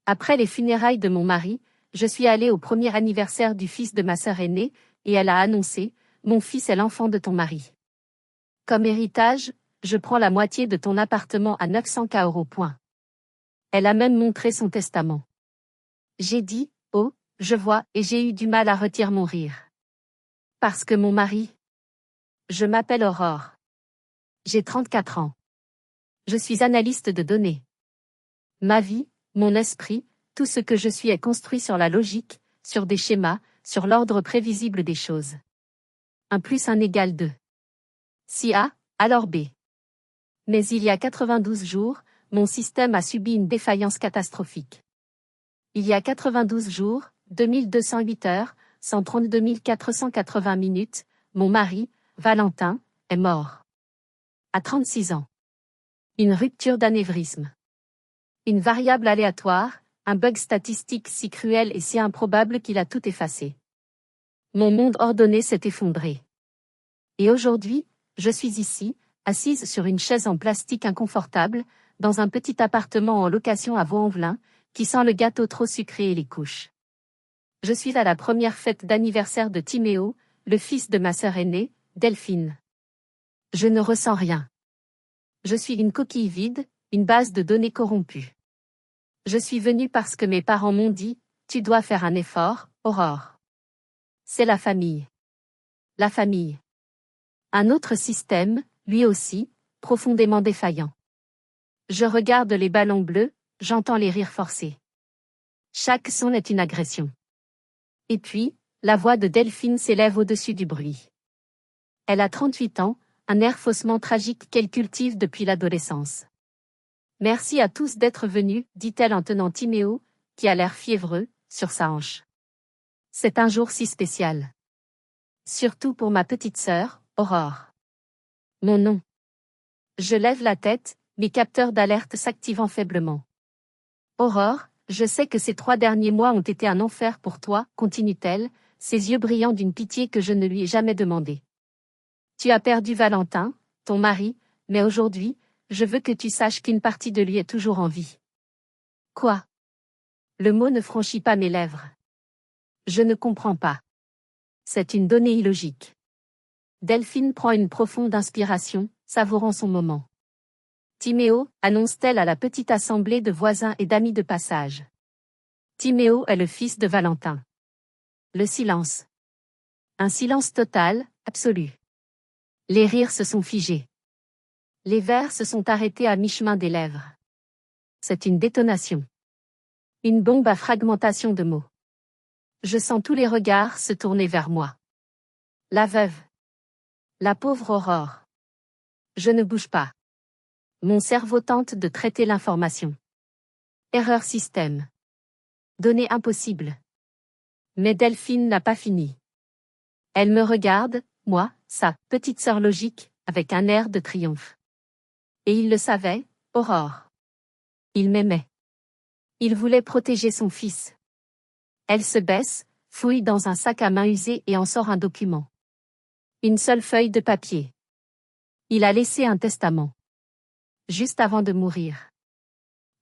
Après les funérailles de mon mari, je suis allée au premier anniversaire du fils de ma sœur aînée, et elle a annoncé, mon fils est l'enfant de ton mari. Comme héritage, je prends la moitié de ton appartement à 900 000 €. Elle a même montré son testament. J'ai dit, oh, je vois, et j'ai eu du mal à retirer mon rire. Parce que mon mari. Je m'appelle Aurore. J'ai 34 ans. Je suis analyste de données. Ma vie, mon esprit, tout ce que je suis est construit sur la logique, sur des schémas, sur l'ordre prévisible des choses. 1 + 1 = 2. Si A, alors B. Mais il y a 92 jours, mon système a subi une défaillance catastrophique. Il y a 92 jours, 2208 heures, 132 480 minutes, mon mari, Valentin, est mort. À 36 ans. Une rupture d'anévrisme. Une variable aléatoire, un bug statistique si cruel et si improbable qu'il a tout effacé. Mon monde ordonné s'est effondré. Et aujourd'hui, je suis ici, assise sur une chaise en plastique inconfortable, dans un petit appartement en location à Vaux-en-Velin, qui sent le gâteau trop sucré et les couches. Je suis à la première fête d'anniversaire de Timéo, le fils de ma sœur aînée, Delphine. Je ne ressens rien. Je suis une coquille vide, une base de données corrompue. Je suis venue parce que mes parents m'ont dit, tu dois faire un effort, Aurore. C'est la famille. La famille. Un autre système, lui aussi, profondément défaillant. Je regarde les ballons bleus, j'entends les rires forcés. Chaque son est une agression. Et puis, la voix de Delphine s'élève au-dessus du bruit. Elle a 38 ans, un air faussement tragique qu'elle cultive depuis l'adolescence. Merci à tous d'être venus, dit-elle en tenant Timéo, qui a l'air fiévreux, sur sa hanche. C'est un jour si spécial. Surtout pour ma petite sœur, Aurore. Mon nom. Je lève la tête, mes capteurs d'alerte s'activant faiblement. Aurore, je sais que ces 3 derniers mois ont été un enfer pour toi, continue-t-elle, ses yeux brillants d'une pitié que je ne lui ai jamais demandée. Tu as perdu Valentin, ton mari, mais aujourd'hui, je veux que tu saches qu'une partie de lui est toujours en vie. Quoi? Le mot ne franchit pas mes lèvres. Je ne comprends pas. C'est une donnée illogique. Delphine prend une profonde inspiration, savourant son moment. Timéo, annonce-t-elle à la petite assemblée de voisins et d'amis de passage. Timéo est le fils de Valentin. Le silence. Un silence total, absolu. Les rires se sont figés. Les vers se sont arrêtés à mi-chemin des lèvres. C'est une détonation. Une bombe à fragmentation de mots. Je sens tous les regards se tourner vers moi. La veuve. La pauvre Aurore. Je ne bouge pas. Mon cerveau tente de traiter l'information. Erreur système. Donnée impossible. Mais Delphine n'a pas fini. Elle me regarde, moi, sa petite sœur logique, avec un air de triomphe. Et il le savait, Aurore. Il m'aimait. Il voulait protéger son fils. Elle se baisse, fouille dans un sac à main usé et en sort un document. Une seule feuille de papier. Il a laissé un testament. Juste avant de mourir.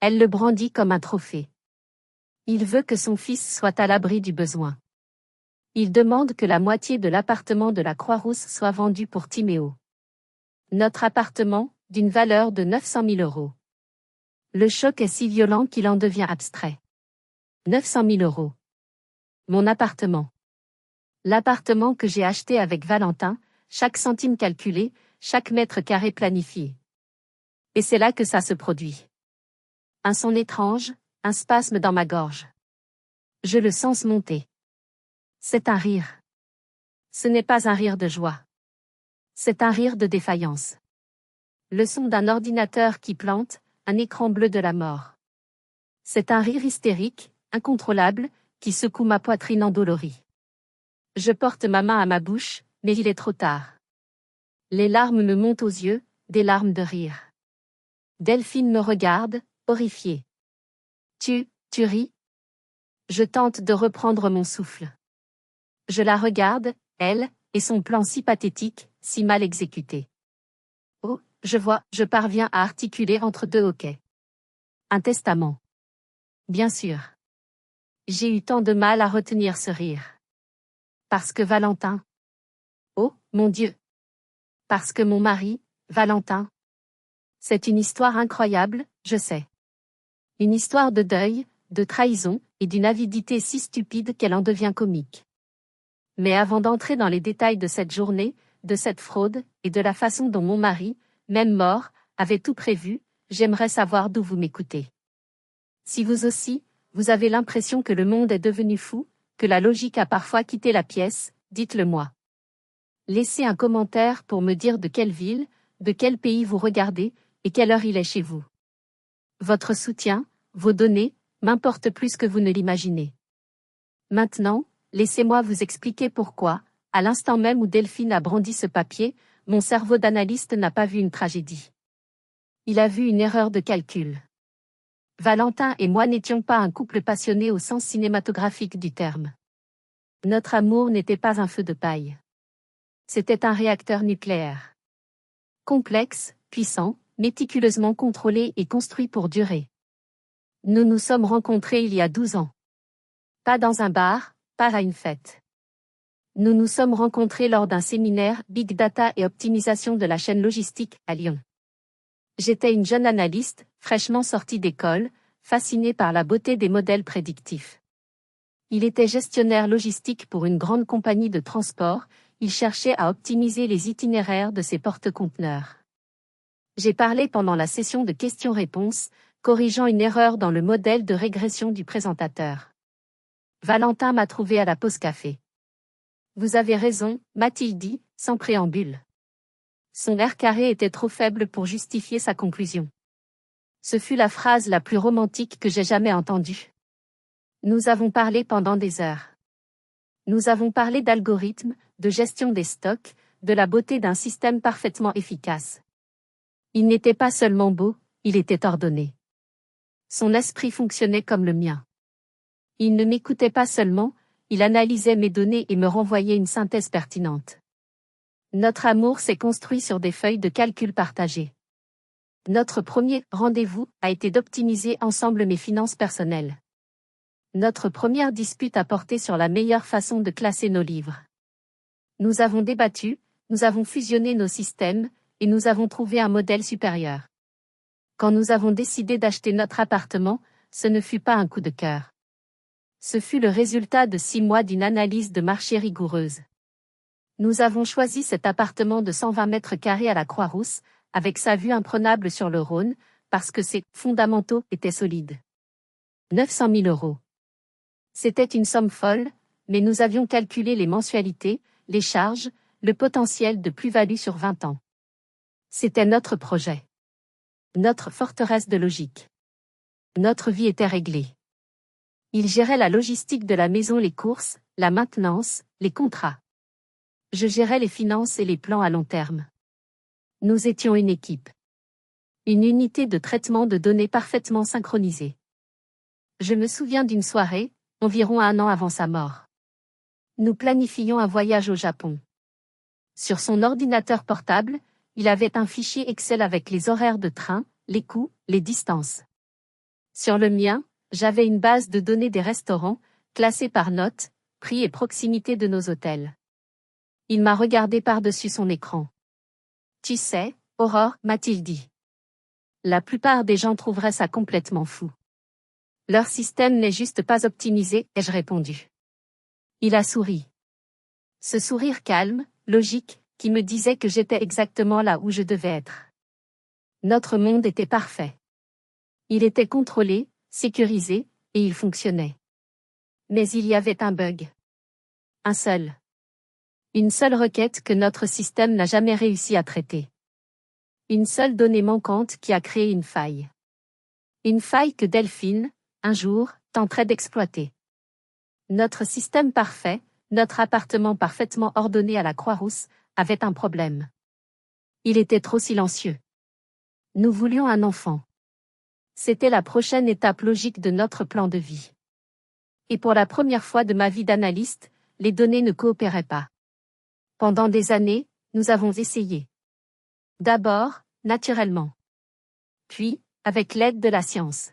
Elle le brandit comme un trophée. Il veut que son fils soit à l'abri du besoin. Il demande que la moitié de l'appartement de la Croix-Rousse soit vendu pour Timéo. Notre appartement, d'une valeur de 900 000 €. Le choc est si violent qu'il en devient abstrait. 900 000 €. Mon appartement. L'appartement que j'ai acheté avec Valentin, chaque centime calculé, chaque mètre carré planifié. Et c'est là que ça se produit. Un son étrange, un spasme dans ma gorge. Je le sens monter. C'est un rire. Ce n'est pas un rire de joie. C'est un rire de défaillance. Le son d'un ordinateur qui plante, un écran bleu de la mort. C'est un rire hystérique, incontrôlable, qui secoue ma poitrine endolorie. Je porte ma main à ma bouche, mais il est trop tard. Les larmes me montent aux yeux, des larmes de rire. Delphine me regarde, horrifiée. Tu ris? Je tente de reprendre mon souffle. Je la regarde, elle, et son plan si pathétique, si mal exécuté. Oh, je parviens à articuler entre deux hoquets. Un testament. bien sûr. J'ai eu tant de mal à retenir ce rire. Parce que Valentin. Oh, mon Dieu. Parce que mon mari, Valentin. C'est une histoire incroyable, je sais. Une histoire de deuil, de trahison, et d'une avidité si stupide qu'elle en devient comique. Mais avant d'entrer dans les détails de cette journée, de cette fraude, et de la façon dont mon mari, même mort, avait tout prévu, j'aimerais savoir d'où vous m'écoutez. Si vous aussi, vous avez l'impression que le monde est devenu fou, que la logique a parfois quitté la pièce, dites-le moi. Laissez un commentaire pour me dire de quelle ville, de quel pays vous regardez, et quelle heure il est chez vous. Votre soutien, vos données, m'importent plus que vous ne l'imaginez. Maintenant, laissez-moi vous expliquer pourquoi, à l'instant même où Delphine a brandi ce papier, mon cerveau d'analyste n'a pas vu une tragédie. Il a vu une erreur de calcul. Valentin et moi n'étions pas un couple passionné au sens cinématographique du terme. Notre amour n'était pas un feu de paille. C'était un réacteur nucléaire. Complexe, puissant, méticuleusement contrôlé et construit pour durer. Nous nous sommes rencontrés il y a 12 ans. Pas dans un bar, pas à une fête. Nous nous sommes rencontrés lors d'un séminaire Big Data et optimisation de la chaîne logistique à Lyon. J'étais une jeune analyste, fraîchement sortie d'école, fascinée par la beauté des modèles prédictifs. Il était gestionnaire logistique pour une grande compagnie de transport, il cherchait à optimiser les itinéraires de ses porte-conteneurs. J'ai parlé pendant la session de questions-réponses, corrigeant une erreur dans le modèle de régression du présentateur. Valentin m'a trouvé à la pause café. Vous avez raison, m'a-t-il dit, sans préambule. Son air carré était trop faible pour justifier sa conclusion. Ce fut la phrase la plus romantique que j'ai jamais entendue. Nous avons parlé pendant des heures. Nous avons parlé d'algorithmes, de gestion des stocks, de la beauté d'un système parfaitement efficace. Il n'était pas seulement beau, il était ordonné. Son esprit fonctionnait comme le mien. Il ne m'écoutait pas seulement, il analysait mes données et me renvoyait une synthèse pertinente. Notre amour s'est construit sur des feuilles de calcul partagées. Notre premier rendez-vous a été d'optimiser ensemble mes finances personnelles. Notre première dispute a porté sur la meilleure façon de classer nos livres. Nous avons débattu, nous avons fusionné nos systèmes, et nous avons trouvé un modèle supérieur. Quand nous avons décidé d'acheter notre appartement, ce ne fut pas un coup de cœur. Ce fut le résultat de 6 mois d'une analyse de marché rigoureuse. Nous avons choisi cet appartement de 120 mètres carrés à la Croix-Rousse, avec sa vue imprenable sur le Rhône, parce que ses fondamentaux étaient solides. 900 000 €. C'était une somme folle, mais nous avions calculé les mensualités, les charges, le potentiel de plus-value sur 20 ans. C'était notre projet. Notre forteresse de logique. Notre vie était réglée. Il gérait la logistique de la maison, les courses, la maintenance, les contrats. Je gérais les finances et les plans à long terme. Nous étions une équipe. Une unité de traitement de données parfaitement synchronisée. Je me souviens d'une soirée, environ 1 an avant sa mort. Nous planifions un voyage au Japon. Sur son ordinateur portable, il avait un fichier Excel avec les horaires de train, les coûts, les distances. Sur le mien, j'avais une base de données des restaurants, classée par notes, prix et proximité de nos hôtels. Il m'a regardé par-dessus son écran. Tu sais, Aurore, m'a-t-il dit. La plupart des gens trouveraient ça complètement fou. Leur système n'est juste pas optimisé, ai-je répondu. Il a souri. Ce sourire calme, logique, qui me disait que j'étais exactement là où je devais être. Notre monde était parfait. Il était contrôlé, sécurisé, et il fonctionnait. Mais il y avait un bug. Un seul. Une seule requête que notre système n'a jamais réussi à traiter. Une seule donnée manquante qui a créé une faille. Une faille que Delphine, un jour, tenterait d'exploiter. Notre système parfait, notre appartement parfaitement ordonné à la Croix-Rousse, avait un problème. Il était trop silencieux. Nous voulions un enfant. C'était la prochaine étape logique de notre plan de vie. Et pour la première fois de ma vie d'analyste, les données ne coopéraient pas. Pendant des années, nous avons essayé. D'abord, naturellement. Puis, avec l'aide de la science.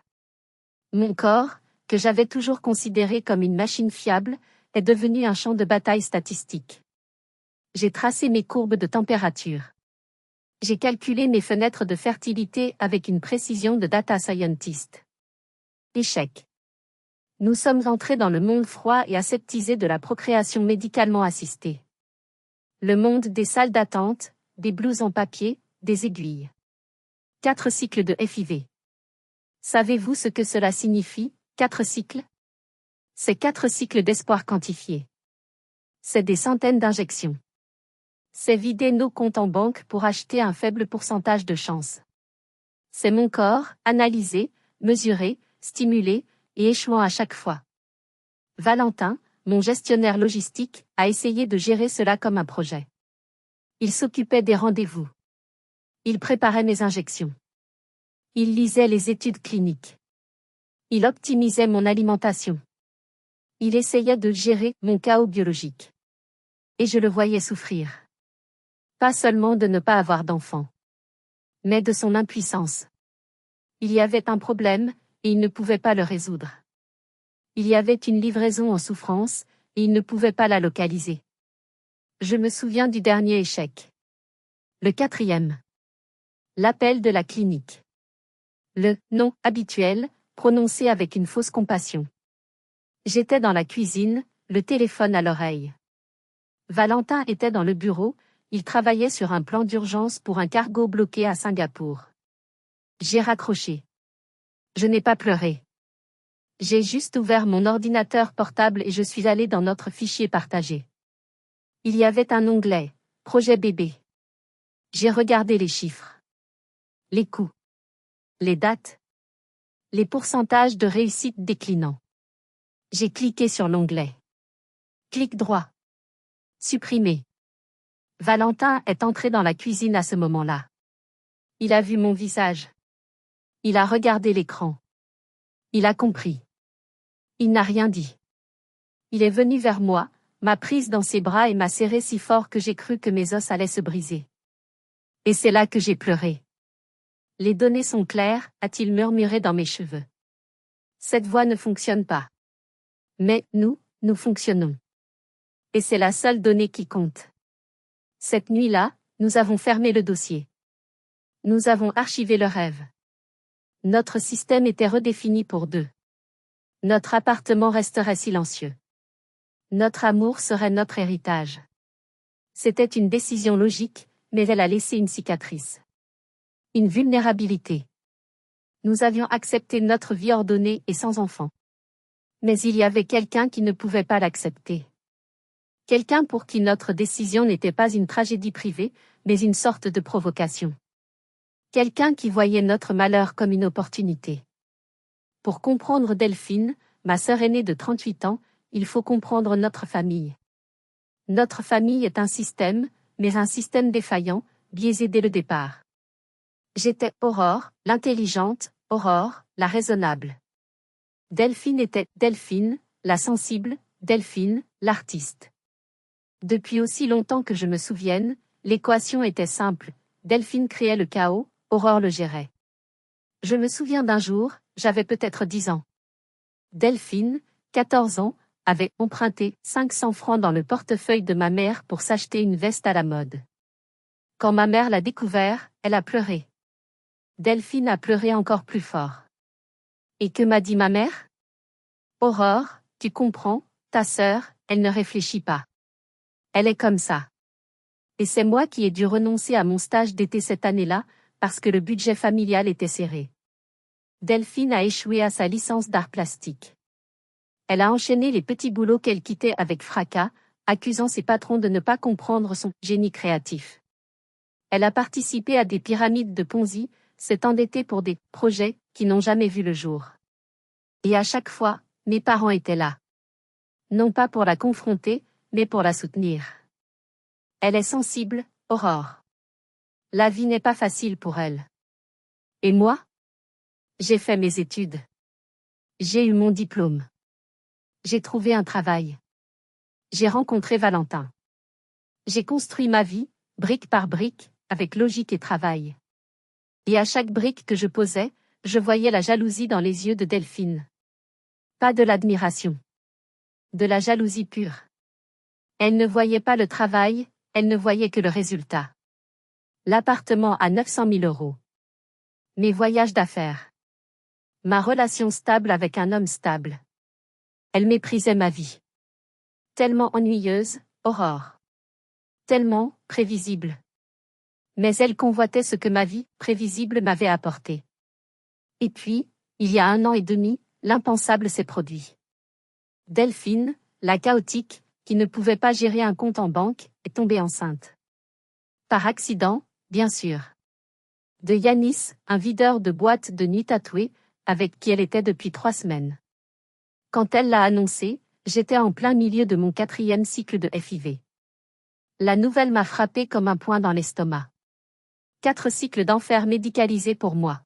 Mon corps, que j'avais toujours considéré comme une machine fiable, est devenu un champ de bataille statistique. J'ai tracé mes courbes de température. J'ai calculé mes fenêtres de fertilité avec une précision de data scientist. Échec. Nous sommes entrés dans le monde froid et aseptisé de la procréation médicalement assistée. Le monde des salles d'attente, des blouses en papier, des aiguilles. 4 cycles de FIV. Savez-vous ce que cela signifie, 4 cycles? C'est 4 cycles d'espoir quantifiés. C'est des centaines d'injections. C'est vider nos comptes en banque pour acheter un faible pourcentage de chance. C'est mon corps, analysé, mesuré, stimulé, et échouant à chaque fois. Valentin, mon gestionnaire logistique, a essayé de gérer cela comme un projet. Il s'occupait des rendez-vous. Il préparait mes injections. Il lisait les études cliniques. Il optimisait mon alimentation. Il essayait de gérer mon chaos biologique. Et je le voyais souffrir. Pas seulement de ne pas avoir d'enfant, mais de son impuissance. Il y avait un problème, et il ne pouvait pas le résoudre. Il y avait une livraison en souffrance, et il ne pouvait pas la localiser. Je me souviens du dernier échec. Le 4e. L'appel de la clinique. Le « non » habituel, prononcé avec une fausse compassion. J'étais dans la cuisine, le téléphone à l'oreille. Valentin était dans le bureau, il travaillait sur un plan d'urgence pour un cargo bloqué à Singapour. J'ai raccroché. Je n'ai pas pleuré. J'ai juste ouvert mon ordinateur portable et je suis allé dans notre fichier partagé. Il y avait un onglet, Projet bébé. J'ai regardé les chiffres. Les coûts. Les dates. Les pourcentages de réussite déclinants. J'ai cliqué sur l'onglet. Clic droit. Supprimer. Valentin est entré dans la cuisine à ce moment-là. Il a vu mon visage. Il a regardé l'écran. Il a compris. Il n'a rien dit. Il est venu vers moi, m'a prise dans ses bras et m'a serré si fort que j'ai cru que mes os allaient se briser. Et c'est là que j'ai pleuré. Les données sont claires, a-t-il murmuré dans mes cheveux. Cette voix ne fonctionne pas. Mais nous fonctionnons. Et c'est la seule donnée qui compte. Cette nuit-là, nous avons fermé le dossier. Nous avons archivé le rêve. Notre système était redéfini pour 2. Notre appartement resterait silencieux. Notre amour serait notre héritage. C'était une décision logique, mais elle a laissé une cicatrice. Une vulnérabilité. Nous avions accepté notre vie ordonnée et sans enfant. Mais il y avait quelqu'un qui ne pouvait pas l'accepter. Quelqu'un pour qui notre décision n'était pas une tragédie privée, mais une sorte de provocation. Quelqu'un qui voyait notre malheur comme une opportunité. Pour comprendre Delphine, ma sœur aînée de 38 ans, il faut comprendre notre famille. Notre famille est un système, mais un système défaillant, biaisé dès le départ. J'étais Aurore, l'intelligente, Aurore, la raisonnable. Delphine était Delphine, la sensible, Delphine, l'artiste. Depuis aussi longtemps que je me souvienne, l'équation était simple, Delphine créait le chaos, Aurore le gérait. Je me souviens d'un jour, j'avais peut-être 10 ans. Delphine, 14 ans, avait emprunté 500 francs dans le portefeuille de ma mère pour s'acheter une veste à la mode. Quand ma mère l'a découvert, elle a pleuré. Delphine a pleuré encore plus fort. Et que m'a dit ma mère? Aurore, tu comprends, ta sœur, elle ne réfléchit pas. Elle est comme ça. Et c'est moi qui ai dû renoncer à mon stage d'été cette année-là, parce que le budget familial était serré. Delphine a échoué à sa licence d'art plastique. Elle a enchaîné les petits boulots qu'elle quittait avec fracas, accusant ses patrons de ne pas comprendre son génie créatif. Elle a participé à des pyramides de Ponzi, s'est endettée pour des projets qui n'ont jamais vu le jour. Et à chaque fois, mes parents étaient là. Non pas pour la confronter, mais pour la soutenir. Elle est sensible, Aurore. La vie n'est pas facile pour elle. Et moi? J'ai fait mes études. J'ai eu mon diplôme. J'ai trouvé un travail. J'ai rencontré Valentin. J'ai construit ma vie, brique par brique, avec logique et travail. Et à chaque brique que je posais, je voyais la jalousie dans les yeux de Delphine. Pas de l'admiration. De la jalousie pure. Elle ne voyait pas le travail, elle ne voyait que le résultat. L'appartement à 900 000 euros. Mes voyages d'affaires. Ma relation stable avec un homme stable. Elle méprisait ma vie. Tellement ennuyeuse, Aurore. Tellement prévisible. Mais elle convoitait ce que ma vie prévisible m'avait apporté. Et puis, il y a 1 an et demi, l'impensable s'est produit. Delphine, la chaotique, qui ne pouvait pas gérer un compte en banque, est tombée enceinte. Par accident, bien sûr. De Yanis, un videur de boîte de nuit tatoué, avec qui elle était depuis 3 semaines. Quand elle l'a annoncé, j'étais en plein milieu de mon 4e cycle de FIV. La nouvelle m'a frappé comme un poing dans l'estomac. 4 cycles d'enfer médicalisés pour moi.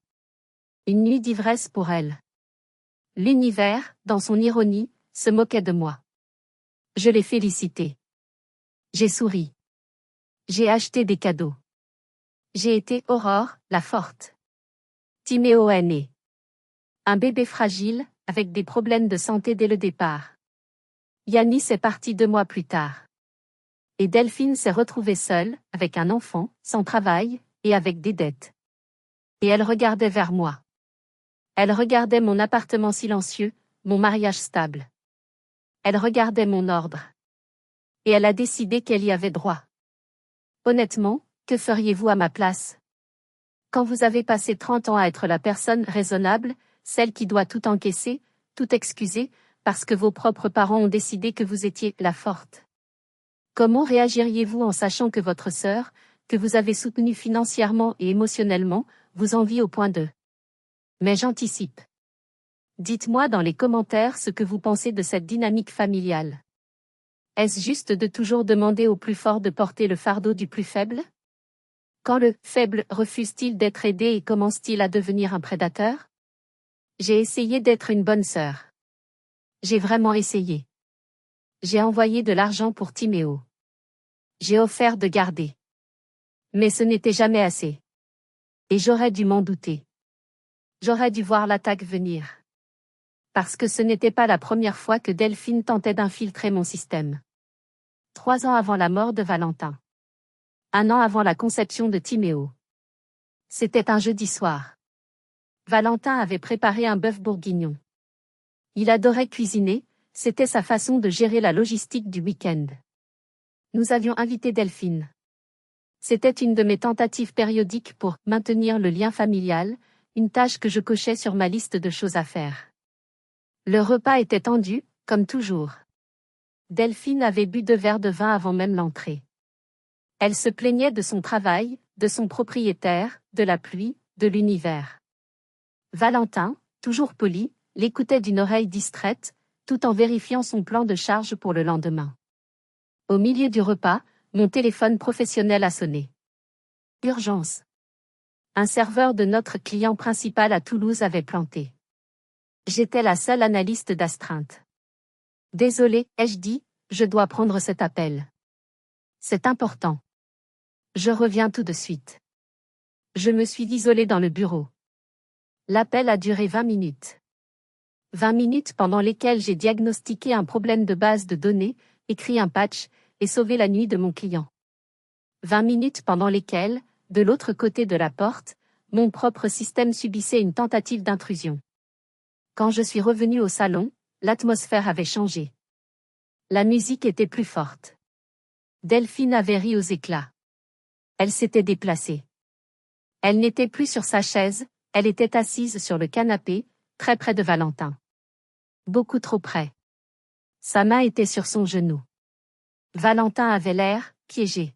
Une nuit d'ivresse pour elle. L'univers, dans son ironie, se moquait de moi. Je l'ai félicité. J'ai souri. J'ai acheté des cadeaux. J'ai été Aurore, la forte. Timéo est né. Un bébé fragile, avec des problèmes de santé dès le départ. Yanis est parti 2 mois plus tard. Et Delphine s'est retrouvée seule, avec un enfant, sans travail, et avec des dettes. Et elle regardait vers moi. Elle regardait mon appartement silencieux, mon mariage stable. Elle regardait mon ordre. Et elle a décidé qu'elle y avait droit. Honnêtement, que feriez-vous à ma place? Quand vous avez passé 30 ans à être la personne raisonnable, celle qui doit tout encaisser, tout excuser, parce que vos propres parents ont décidé que vous étiez la forte. Comment réagiriez-vous en sachant que votre sœur, que vous avez soutenue financièrement et émotionnellement, vous envie au point de... Mais j'anticipe. Dites-moi dans les commentaires ce que vous pensez de cette dynamique familiale. Est-ce juste de toujours demander au plus fort de porter le fardeau du plus faible? Quand le faible refuse-t-il d'être aidé et commence-t-il à devenir un prédateur? J'ai essayé d'être une bonne sœur. J'ai vraiment essayé. J'ai envoyé de l'argent pour Timéo. J'ai offert de garder. Mais ce n'était jamais assez. Et j'aurais dû m'en douter. J'aurais dû voir l'attaque venir. Parce que ce n'était pas la première fois que Delphine tentait d'infiltrer mon système. 3 ans avant la mort de Valentin. 1 an avant la conception de Timéo. C'était un jeudi soir. Valentin avait préparé un bœuf bourguignon. Il adorait cuisiner, c'était sa façon de gérer la logistique du week-end. Nous avions invité Delphine. C'était une de mes tentatives périodiques pour maintenir le lien familial, une tâche que je cochais sur ma liste de choses à faire. Le repas était tendu, comme toujours. Delphine avait bu 2 verres de vin avant même l'entrée. Elle se plaignait de son travail, de son propriétaire, de la pluie, de l'univers. Valentin, toujours poli, l'écoutait d'une oreille distraite, tout en vérifiant son plan de charge pour le lendemain. Au milieu du repas, mon téléphone professionnel a sonné. Urgence. Un serveur de notre client principal à Toulouse avait planté. J'étais la seule analyste d'astreinte. Désolé, ai-je dit, je dois prendre cet appel. C'est important. Je reviens tout de suite. Je me suis isolée dans le bureau. L'appel a duré 20 minutes. 20 minutes pendant lesquelles j'ai diagnostiqué un problème de base de données, écrit un patch, et sauvé la nuit de mon client. 20 minutes pendant lesquelles, de l'autre côté de la porte, mon propre système subissait une tentative d'intrusion. Quand je suis revenue au salon, l'atmosphère avait changé. La musique était plus forte. Delphine avait ri aux éclats. Elle s'était déplacée. Elle n'était plus sur sa chaise, elle était assise sur le canapé, très près de Valentin. Beaucoup trop près. Sa main était sur son genou. Valentin avait l'air piégé.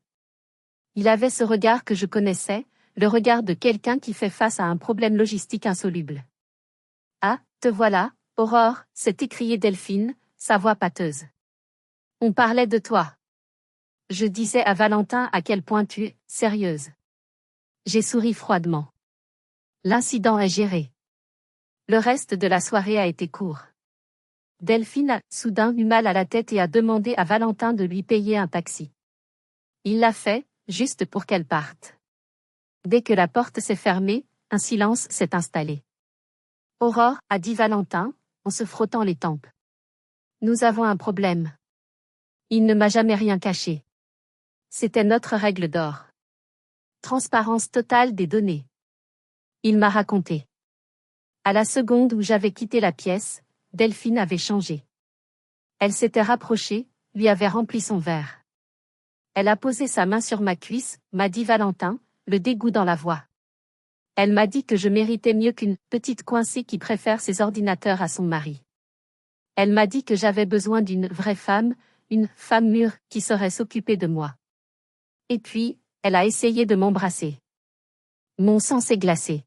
Il avait ce regard que je connaissais, le regard de quelqu'un qui fait face à un problème logistique insoluble. « Ah, te voilà, Aurore » s'est écriée Delphine, sa voix pâteuse. « On parlait de toi. » Je disais à Valentin à quel point tu es sérieuse. J'ai souri froidement. L'incident est géré. Le reste de la soirée a été court. Delphine a soudain eu mal à la tête et a demandé à Valentin de lui payer un taxi. Il l'a fait, juste pour qu'elle parte. Dès que la porte s'est fermée, un silence s'est installé. « Aurore » a dit Valentin, en se frottant les tempes. Nous avons un problème. Il ne m'a jamais rien caché. C'était notre règle d'or. Transparence totale des données. Il m'a raconté. À la seconde où j'avais quitté la pièce, Delphine avait changé. Elle s'était rapprochée, lui avait rempli son verre. Elle a posé sa main sur ma cuisse, m'a dit Valentin, le dégoût dans la voix. Elle m'a dit que je méritais mieux qu'une petite coincée qui préfère ses ordinateurs à son mari. Elle m'a dit que j'avais besoin d'une vraie femme, une femme mûre qui saurait s'occuper de moi. Et puis, elle a essayé de m'embrasser. Mon sang s'est glacé.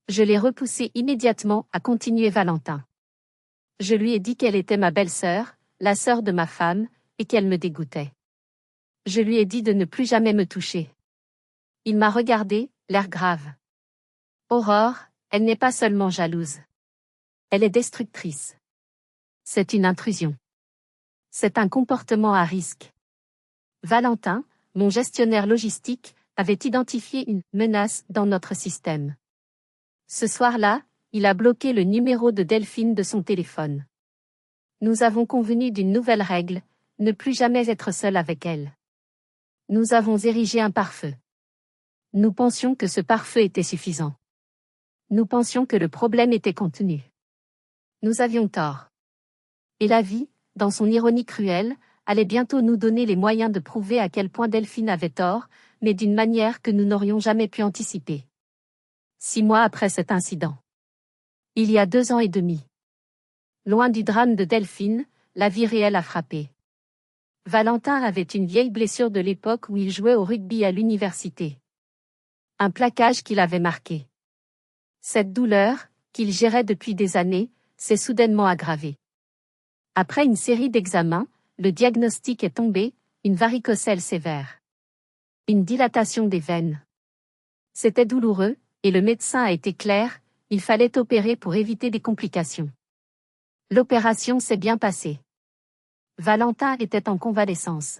Je l'ai repoussé immédiatement, a continué Valentin. Je lui ai dit qu'elle était ma belle-sœur, la sœur de ma femme, et qu'elle me dégoûtait. Je lui ai dit de ne plus jamais me toucher. Il m'a regardé, l'air grave. Aurore, elle n'est pas seulement jalouse. Elle est destructrice. C'est une intrusion. C'est un comportement à risque. Valentin, mon gestionnaire logistique, avait identifié une menace dans notre système. Ce soir-là, il a bloqué le numéro de Delphine de son téléphone. Nous avons convenu d'une nouvelle règle, ne plus jamais être seul avec elle. Nous avons érigé un pare-feu. Nous pensions que ce pare-feu était suffisant. Nous pensions que le problème était contenu. Nous avions tort. Et la vie, dans son ironie cruelle, allait bientôt nous donner les moyens de prouver à quel point Delphine avait tort, mais d'une manière que nous n'aurions jamais pu anticiper. 6 mois après cet incident. Il y a 2 ans et demi. Loin du drame de Delphine, la vie réelle a frappé. Valentin avait une vieille blessure de l'époque où il jouait au rugby à l'université. Un plaquage qui l'avait marqué. Cette douleur, qu'il gérait depuis des années, s'est soudainement aggravée. Après une série d'examens, le diagnostic est tombé, une varicocèle sévère. Une dilatation des veines. C'était douloureux, et le médecin a été clair, il fallait opérer pour éviter des complications. L'opération s'est bien passée. Valentin était en convalescence.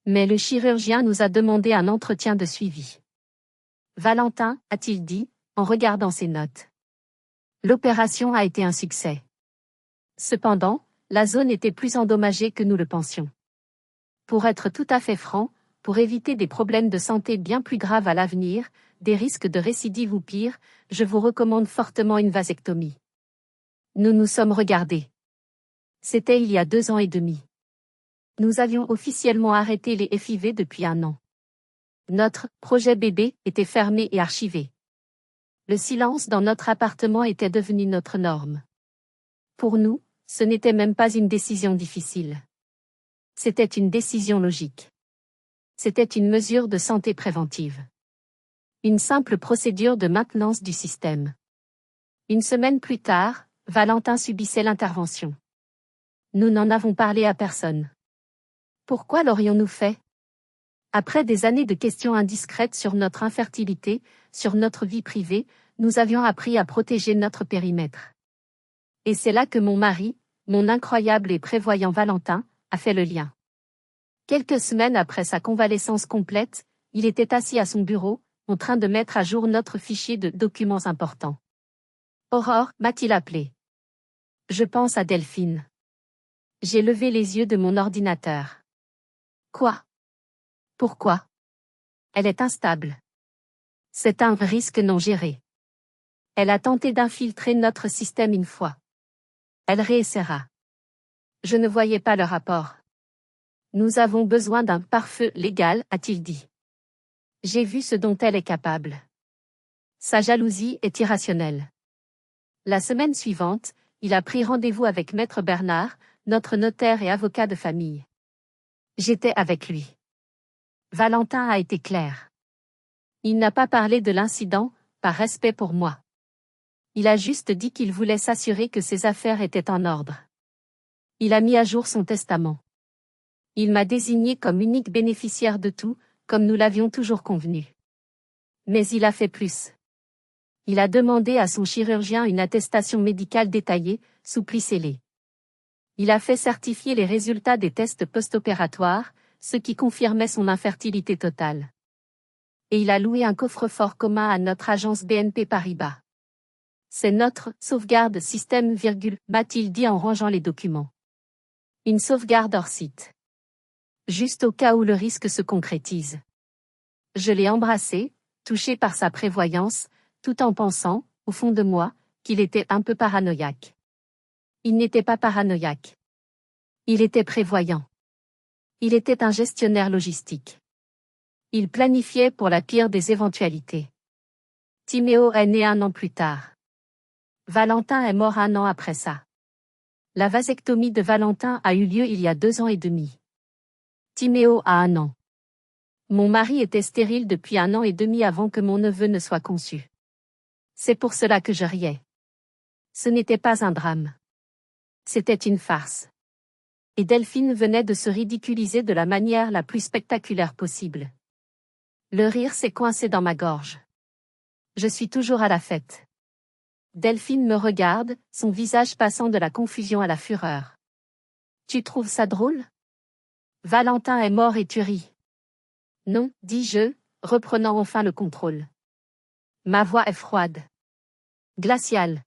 Mais le chirurgien nous a demandé un entretien de suivi. Valentin, a-t-il dit, en regardant ses notes. L'opération a été un succès. Cependant, la zone était plus endommagée que nous le pensions. Pour être tout à fait franc, pour éviter des problèmes de santé bien plus graves à l'avenir, des risques de récidive ou pire, je vous recommande fortement une vasectomie. Nous nous sommes regardés. C'était il y a 2 ans et demi. Nous avions officiellement arrêté les FIV depuis 1 an. Notre projet bébé était fermé et archivé. Le silence dans notre appartement était devenu notre norme. Pour nous, ce n'était même pas une décision difficile. C'était une décision logique. C'était une mesure de santé préventive. Une simple procédure de maintenance du système. 1 semaine plus tard, Valentin subissait l'intervention. Nous n'en avons parlé à personne. Pourquoi l'aurions-nous fait? Après des années de questions indiscrètes sur notre infertilité, sur notre vie privée, nous avions appris à protéger notre périmètre. Et c'est là que mon mari, mon incroyable et prévoyant Valentin, a fait le lien. Quelques semaines après sa convalescence complète, il était assis à son bureau, en train de mettre à jour notre fichier de documents importants. Aurore, m'a-t-il appelé. Je pense à Delphine. J'ai levé les yeux de mon ordinateur. Quoi? Pourquoi? Elle est instable. C'est un risque non géré. Elle a tenté d'infiltrer notre système 1 fois. Elle réessayera. Je ne voyais pas le rapport. Nous avons besoin d'un pare-feu légal, a-t-il dit. J'ai vu ce dont elle est capable. Sa jalousie est irrationnelle. La semaine suivante, il a pris rendez-vous avec Maître Bernard, notre notaire et avocat de famille. J'étais avec lui. Valentin a été clair. Il n'a pas parlé de l'incident, par respect pour moi. Il a juste dit qu'il voulait s'assurer que ses affaires étaient en ordre. Il a mis à jour son testament. Il m'a désigné comme unique bénéficiaire de tout, comme nous l'avions toujours convenu. Mais il a fait plus. Il a demandé à son chirurgien une attestation médicale détaillée, sous pli scellé. Il a fait certifier les résultats des tests post-opératoires, ce qui confirmait son infertilité totale. Et il a loué un coffre-fort commun à notre agence BNP Paribas. C'est notre sauvegarde système, m'a-t-il dit en rangeant les documents. Une sauvegarde hors site. Juste au cas où le risque se concrétise. Je l'ai embrassé, touché par sa prévoyance, tout en pensant, au fond de moi, qu'il était un peu paranoïaque. Il n'était pas paranoïaque. Il était prévoyant. Il était un gestionnaire logistique. Il planifiait pour la pire des éventualités. Timéo est né 1 an plus tard. Valentin est mort 1 an après ça. La vasectomie de Valentin a eu lieu il y a 2 ans et demi. Timéo a 1 an. Mon mari était stérile depuis 1 an et demi avant que mon neveu ne soit conçu. C'est pour cela que je riais. Ce n'était pas un drame. C'était une farce. Et Delphine venait de se ridiculiser de la manière la plus spectaculaire possible. Le rire s'est coincé dans ma gorge. Je suis toujours à la fête. Delphine me regarde, son visage passant de la confusion à la fureur. Tu trouves ça drôle? Valentin est mort et tu ris. Non, dis-je, reprenant enfin le contrôle. Ma voix est froide. Glaciale.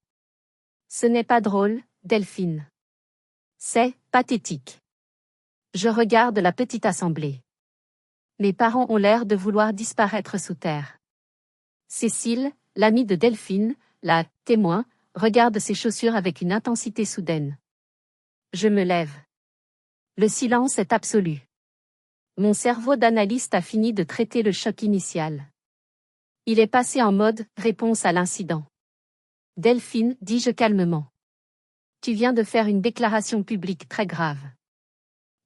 Ce n'est pas drôle, Delphine. C'est pathétique. Je regarde la petite assemblée. Mes parents ont l'air de vouloir disparaître sous terre. Cécile, l'amie de Delphine, la témoin, regarde ses chaussures avec une intensité soudaine. Je me lève. Le silence est absolu. Mon cerveau d'analyste a fini de traiter le choc initial. Il est passé en mode réponse à l'incident. Delphine, dis-je calmement. Tu viens de faire une déclaration publique très grave.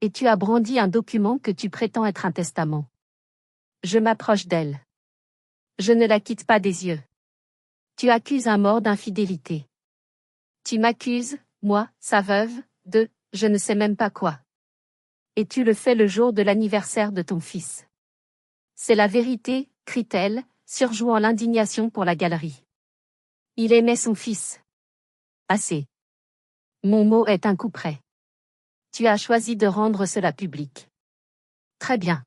Et tu as brandi un document que tu prétends être un testament. Je m'approche d'elle. Je ne la quitte pas des yeux. Tu accuses un mort d'infidélité. Tu m'accuses, moi, sa veuve, de, je ne sais même pas quoi. Et tu le fais le jour de l'anniversaire de ton fils. C'est la vérité, crie-t-elle, surjouant l'indignation pour la galerie. Il aimait son fils. Assez. Mon mot est un coup près. Tu as choisi de rendre cela public. Très bien.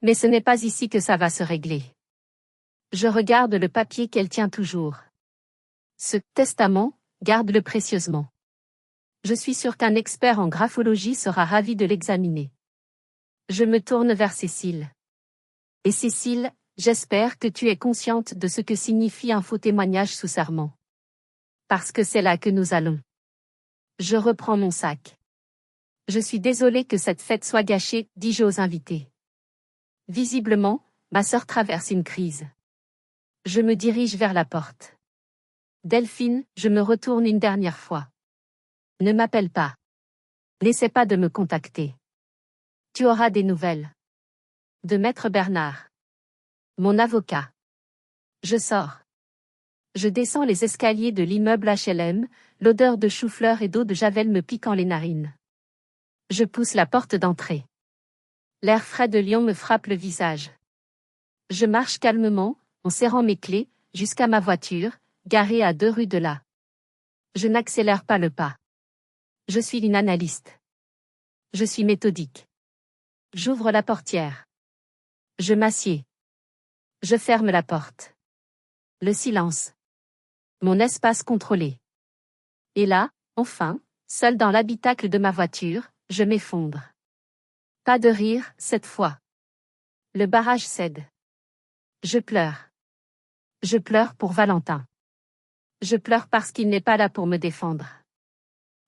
Mais ce n'est pas ici que ça va se régler. Je regarde le papier qu'elle tient toujours. Ce testament, garde-le précieusement. Je suis sûr qu'un expert en graphologie sera ravi de l'examiner. Je me tourne vers Cécile. Et Cécile, j'espère que tu es consciente de ce que signifie un faux témoignage sous serment. Parce que c'est là que nous allons. Je reprends mon sac. Je suis désolée que cette fête soit gâchée, dis-je aux invités. Visiblement, ma sœur traverse une crise. Je me dirige vers la porte. Delphine, je me retourne une dernière fois. Ne m'appelle pas. N'essaie pas de me contacter. Tu auras des nouvelles. De Maître Bernard. Mon avocat. Je sors. Je descends les escaliers de l'immeuble HLM, l'odeur de chou-fleur et d'eau de javel me piquant les narines. Je pousse la porte d'entrée. L'air frais de Lyon me frappe le visage. Je marche calmement, en serrant mes clés, jusqu'à ma voiture, garée à 2 rues de là. Je n'accélère pas le pas. Je suis une analyste. Je suis méthodique. J'ouvre la portière. Je m'assieds. Je ferme la porte. Le silence. Mon espace contrôlé. Et là, enfin, seul dans l'habitacle de ma voiture, je m'effondre. Pas de rire, cette fois. Le barrage cède. Je pleure. Je pleure pour Valentin. Je pleure parce qu'il n'est pas là pour me défendre.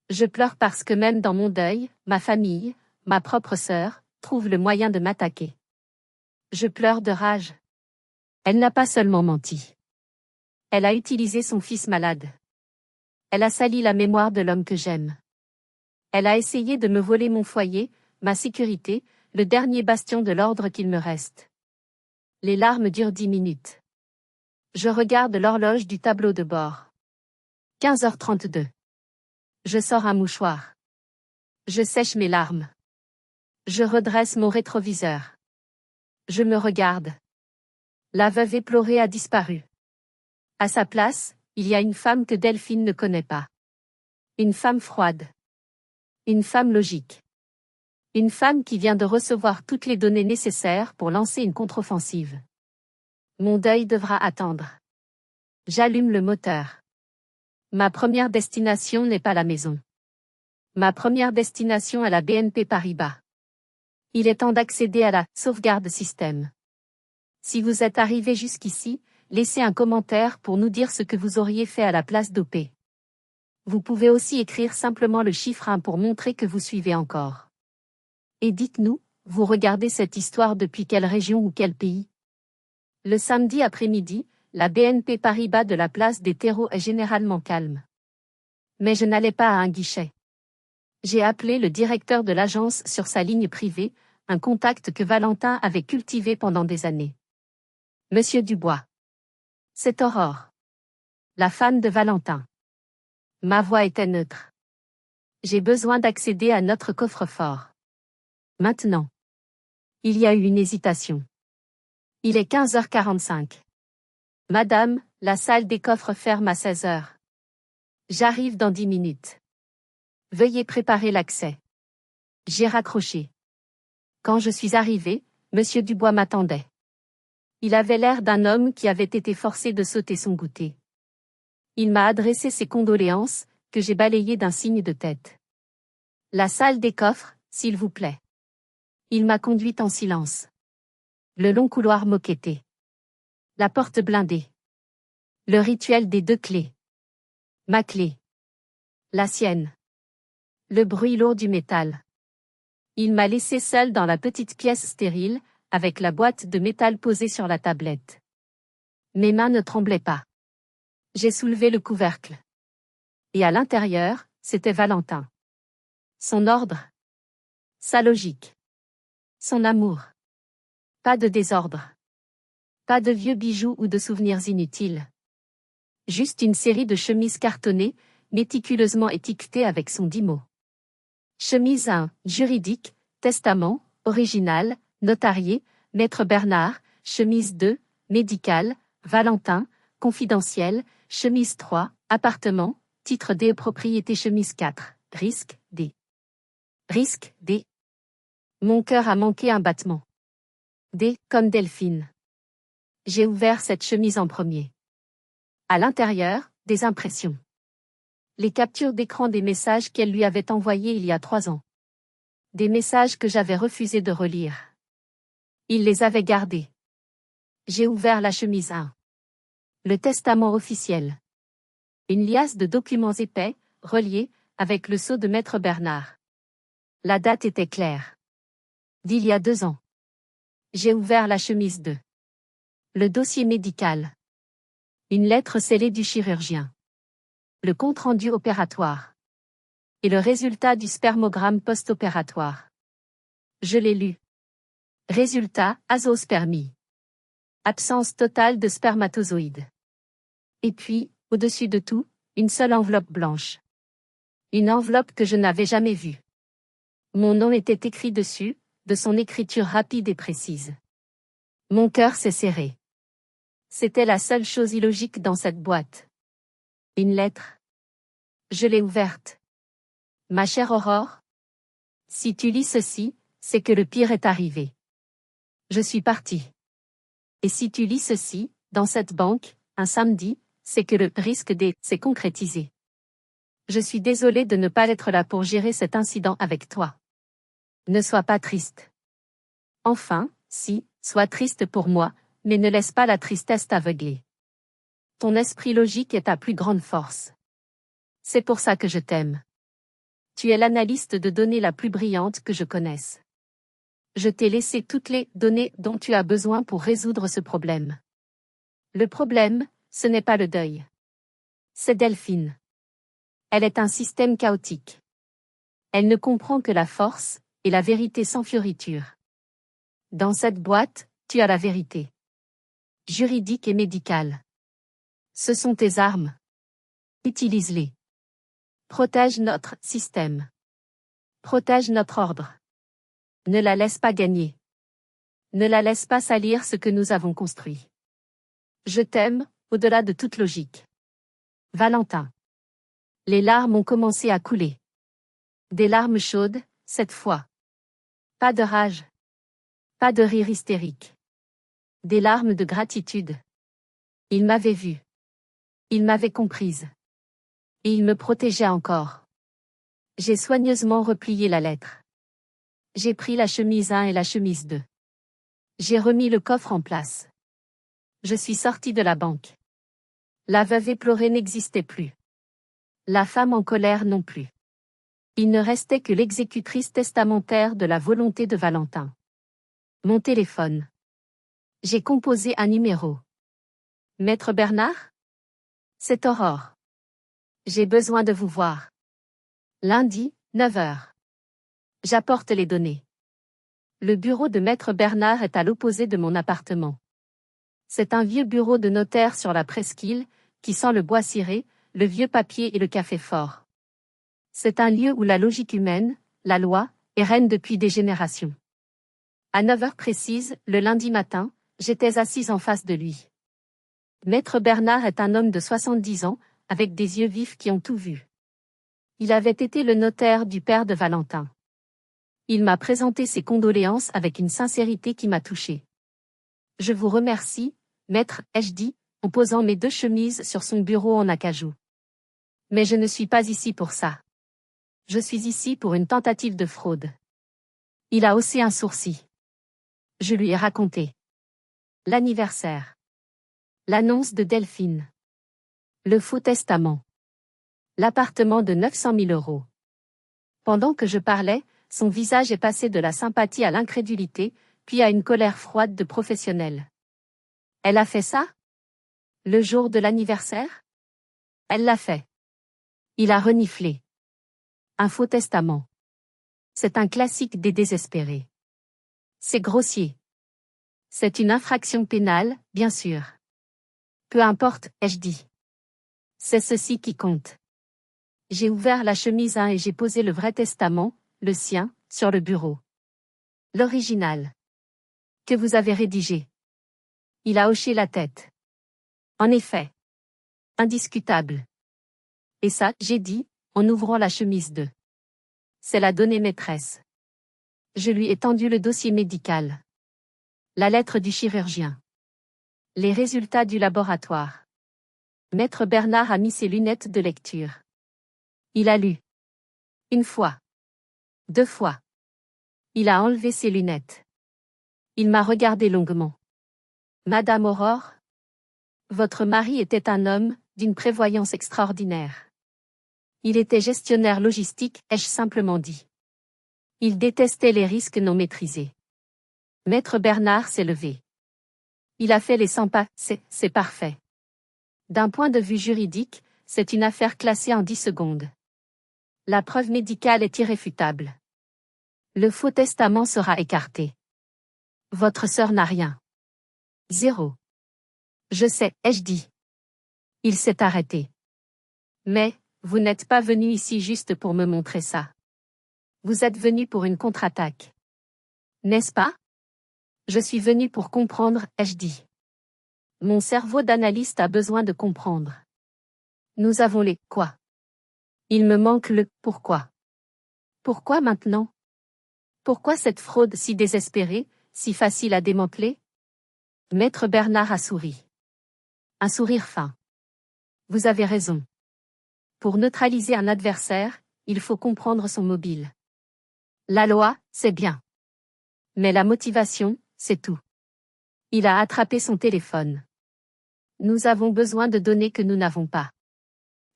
Je pleure parce que même dans mon deuil, ma famille, ma propre sœur, trouve le moyen de m'attaquer. Je pleure de rage. Elle n'a pas seulement menti. Elle a utilisé son fils malade. Elle a sali la mémoire de l'homme que j'aime. Elle a essayé de me voler mon foyer, ma sécurité, le dernier bastion de l'ordre qu'il me reste. Les larmes durent 10 minutes. Je regarde l'horloge du tableau de bord. 15h32. Je sors un mouchoir. Je sèche mes larmes. Je redresse mon rétroviseur. Je me regarde. La veuve éplorée a disparu. À sa place, il y a une femme que Delphine ne connaît pas. Une femme froide. Une femme logique. Une femme qui vient de recevoir toutes les données nécessaires pour lancer une contre-offensive. Mon deuil devra attendre. J'allume le moteur. Ma première destination n'est pas la maison. Ma première destination est la BNP Paribas. Il est temps d'accéder à la sauvegarde système. Si vous êtes arrivé jusqu'ici, laissez un commentaire pour nous dire ce que vous auriez fait à la place d'OP. Vous pouvez aussi écrire simplement le chiffre 1 pour montrer que vous suivez encore. Et dites-nous, vous regardez cette histoire depuis quelle région ou quel pays? Le samedi après-midi, la BNP Paribas de la place des terreaux est généralement calme. Mais je n'allais pas à un guichet. J'ai appelé le directeur de l'agence sur sa ligne privée, un contact que Valentin avait cultivé pendant des années. Monsieur Dubois. C'est Aurore. La femme de Valentin. Ma voix était neutre. J'ai besoin d'accéder à notre coffre-fort. Maintenant. Il y a eu une hésitation. Il est 15h45. Madame, la salle des coffres ferme à 16h. J'arrive dans 10 minutes. Veuillez préparer l'accès. J'ai raccroché. Quand je suis arrivé, Monsieur Dubois m'attendait. Il avait l'air d'un homme qui avait été forcé de sauter son goûter. Il m'a adressé ses condoléances, que j'ai balayées d'un signe de tête. La salle des coffres, s'il vous plaît. Il m'a conduite en silence. Le long couloir moquetté. La porte blindée. Le rituel des 2 clés. Ma clé. La sienne. Le bruit lourd du métal. Il m'a laissé seul dans la petite pièce stérile, avec la boîte de métal posée sur la tablette. Mes mains ne tremblaient pas. J'ai soulevé le couvercle. Et à l'intérieur, c'était Valentin. Son ordre. Sa logique. Son amour. Pas de désordre. Pas de vieux bijoux ou de souvenirs inutiles. Juste une série de chemises cartonnées, méticuleusement étiquetées avec son 10 mots. Chemise 1, juridique, testament, original, notarié, Maître Bernard, chemise 2, médicale, Valentin, confidentiel, chemise 3, appartement, titre D, propriété, chemise 4, risque, D. Risque, D. Mon cœur a manqué un battement. D, comme Delphine. J'ai ouvert cette chemise en premier. À l'intérieur, des impressions. Les captures d'écran des messages qu'elle lui avait envoyés il y a 3 ans. Des messages que j'avais refusé de relire. Il les avait gardés. J'ai ouvert la chemise 1. Le testament officiel. Une liasse de documents épais, reliés, avec le sceau de Maître Bernard. La date était claire. D'il y a 2 ans. J'ai ouvert la chemise 2. Le dossier médical. Une lettre scellée du chirurgien. Le compte-rendu opératoire. Et le résultat du spermogramme post-opératoire. Je l'ai lu. Résultat, azospermie. Absence totale de spermatozoïdes. Et puis, au-dessus de tout, une seule enveloppe blanche. Une enveloppe que je n'avais jamais vue. Mon nom était écrit dessus, de son écriture rapide et précise. Mon cœur s'est serré. C'était la seule chose illogique dans cette boîte. Une lettre. Je l'ai ouverte. Ma chère Aurore. Si tu lis ceci, c'est que le pire est arrivé. Je suis partie. Et si tu lis ceci, dans cette banque, un samedi, c'est que le risque s'est concrétisé. Je suis désolée de ne pas être là pour gérer cet incident avec toi. Ne sois pas triste. Enfin, si, sois triste pour moi, mais ne laisse pas la tristesse t'aveugler. Ton esprit logique est ta plus grande force. C'est pour ça que je t'aime. Tu es l'analyste de données la plus brillante que je connaisse. Je t'ai laissé toutes les données dont tu as besoin pour résoudre ce problème. Le problème, ce n'est pas le deuil. C'est Delphine. Elle est un système chaotique. Elle ne comprend que la force, et la vérité sans fioriture. Dans cette boîte, tu as la vérité. Juridique et médicale. Ce sont tes armes. Utilise-les. Protège notre système. Protège notre ordre. Ne la laisse pas gagner. Ne la laisse pas salir ce que nous avons construit. Je t'aime, au-delà de toute logique. Valentin. Les larmes ont commencé à couler. Des larmes chaudes, cette fois. Pas de rage. Pas de rire hystérique. Des larmes de gratitude. Il m'avait vue. Il m'avait comprise. Et il me protégeait encore. J'ai soigneusement replié la lettre. J'ai pris la chemise 1 et la chemise 2. J'ai remis le coffre en place. Je suis sortie de la banque. La veuve éplorée n'existait plus. La femme en colère non plus. Il ne restait que l'exécutrice testamentaire de la volonté de Valentin. Mon téléphone. J'ai composé un numéro. Maître Bernard? C'est Aurore. J'ai besoin de vous voir. Lundi, 9 heures. J'apporte les données. Le bureau de Maître Bernard est à l'opposé de mon appartement. C'est un vieux bureau de notaire sur la presqu'île, qui sent le bois ciré, le vieux papier et le café fort. C'est un lieu où la logique humaine, la loi, est reine depuis des générations. À 9 heures précises, le lundi matin, j'étais assise en face de lui. Maître Bernard est un homme de 70 ans, avec des yeux vifs qui ont tout vu. Il avait été le notaire du père de Valentin. Il m'a présenté ses condoléances avec une sincérité qui m'a touchée. Je vous remercie, maître, ai-je dit, en posant mes 2 chemises sur son bureau en acajou. Mais je ne suis pas ici pour ça. Je suis ici pour une tentative de fraude. Il a haussé un sourcil. Je lui ai raconté. L'anniversaire. L'annonce de Delphine. Le faux testament. L'appartement de 900 000 €. Pendant que je parlais, son visage est passé de la sympathie à l'incrédulité, puis à une colère froide de professionnel. Elle a fait ça? Le jour de l'anniversaire? Elle l'a fait. Il a reniflé. Un faux testament. C'est un classique des désespérés. C'est grossier. C'est une infraction pénale, bien sûr. Peu importe, ai-je dit. C'est ceci qui compte. J'ai ouvert la chemise 1 et j'ai posé le vrai testament, le sien, sur le bureau. L'original. Que vous avez rédigé. Il a hoché la tête. En effet. Indiscutable. Et ça, j'ai dit, en ouvrant la chemise 2. C'est la donnée maîtresse. Je lui ai tendu le dossier médical. La lettre du chirurgien. Les résultats du laboratoire. Maître Bernard a mis ses lunettes de lecture. Il a lu. 1 fois. 2 fois. Il a enlevé ses lunettes. Il m'a regardé longuement. Madame Aurore? Votre mari était un homme, d'une prévoyance extraordinaire. Il était gestionnaire logistique, ai-je simplement dit. Il détestait les risques non maîtrisés. Maître Bernard s'est levé. Il a fait les 100 pas, c'est parfait. D'un point de vue juridique, c'est une affaire classée en 10 secondes. La preuve médicale est irréfutable. Le faux testament sera écarté. Votre sœur n'a rien. 0. Je sais, ai-je dit. Il s'est arrêté. Mais, vous n'êtes pas venu ici juste pour me montrer ça. Vous êtes venu pour une contre-attaque. N'est-ce pas? Je suis venu pour comprendre, ai-je dit. Mon cerveau d'analyste a besoin de comprendre. Nous avons les « quoi ». Il me manque le « pourquoi ». Pourquoi maintenant? Pourquoi cette fraude si désespérée, si facile à démanteler? Maître Bernard a souri. Un sourire fin. Vous avez raison. Pour neutraliser un adversaire, il faut comprendre son mobile. La loi, c'est bien. Mais la motivation, c'est tout. Il a attrapé son téléphone. Nous avons besoin de données que nous n'avons pas.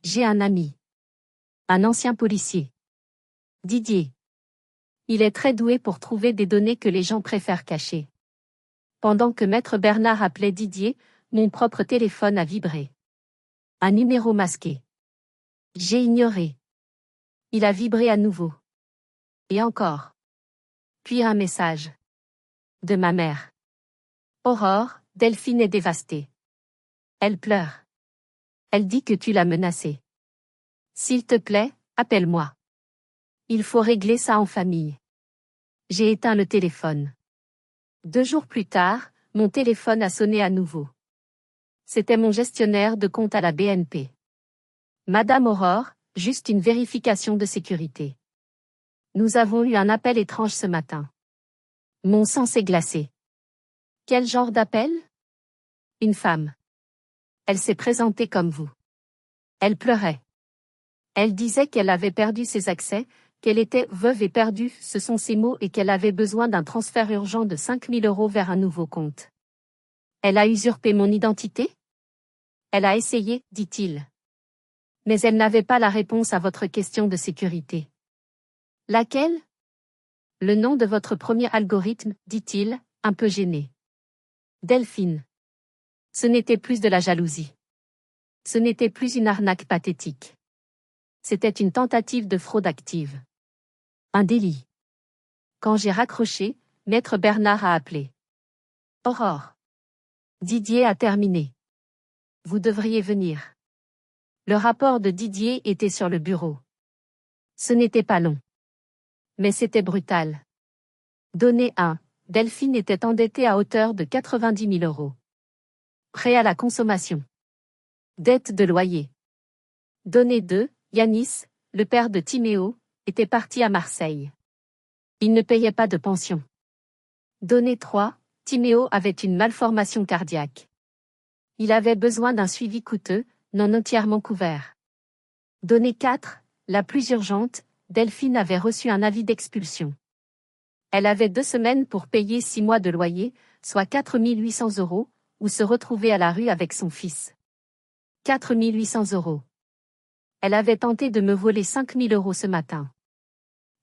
J'ai un ami. Un ancien policier. Didier. Il est très doué pour trouver des données que les gens préfèrent cacher. Pendant que Maître Bernard appelait Didier, mon propre téléphone a vibré. Un numéro masqué. J'ai ignoré. Il a vibré à nouveau. Et encore. Puis un message. De ma mère. Aurore, Delphine est dévastée. Elle pleure. Elle dit que tu l'as menacée. S'il te plaît, appelle-moi. Il faut régler ça en famille. J'ai éteint le téléphone. 2 jours plus tard, mon téléphone a sonné à nouveau. C'était mon gestionnaire de compte à la BNP. Madame Aurore, juste une vérification de sécurité. Nous avons eu un appel étrange ce matin. Mon sang s'est glacé. Quel genre d'appel? Une femme. Elle s'est présentée comme vous. Elle pleurait. Elle disait qu'elle avait perdu ses accès, qu'elle était veuve et perdue, ce sont ses mots, et qu'elle avait besoin d'un transfert urgent de 5 000 € vers un nouveau compte. Elle a usurpé mon identité? Elle a essayé, dit-il. Mais elle n'avait pas la réponse à votre question de sécurité. Laquelle? Le nom de votre premier algorithme, dit-il, un peu gêné. Delphine. Ce n'était plus de la jalousie. Ce n'était plus une arnaque pathétique. C'était une tentative de fraude active. Un délit. Quand j'ai raccroché, Maître Bernard a appelé. Aurore. Didier a terminé. Vous devriez venir. Le rapport de Didier était sur le bureau. Ce n'était pas long. Mais c'était brutal. Donnée 1, Delphine était endettée à hauteur de 90 000 €. Prêt à la consommation. Dette de loyer. Donnée 2, Yanis, le père de Timéo, était parti à Marseille. Il ne payait pas de pension. Donnée 3, Timéo avait une malformation cardiaque. Il avait besoin d'un suivi coûteux, non entièrement couvert. Donnée 4, la plus urgente, Delphine avait reçu un avis d'expulsion. Elle avait 2 semaines pour payer 6 mois de loyer, soit 4 800 €, ou se retrouver à la rue avec son fils. 4 800 €. Elle avait tenté de me voler 5 000 € ce matin.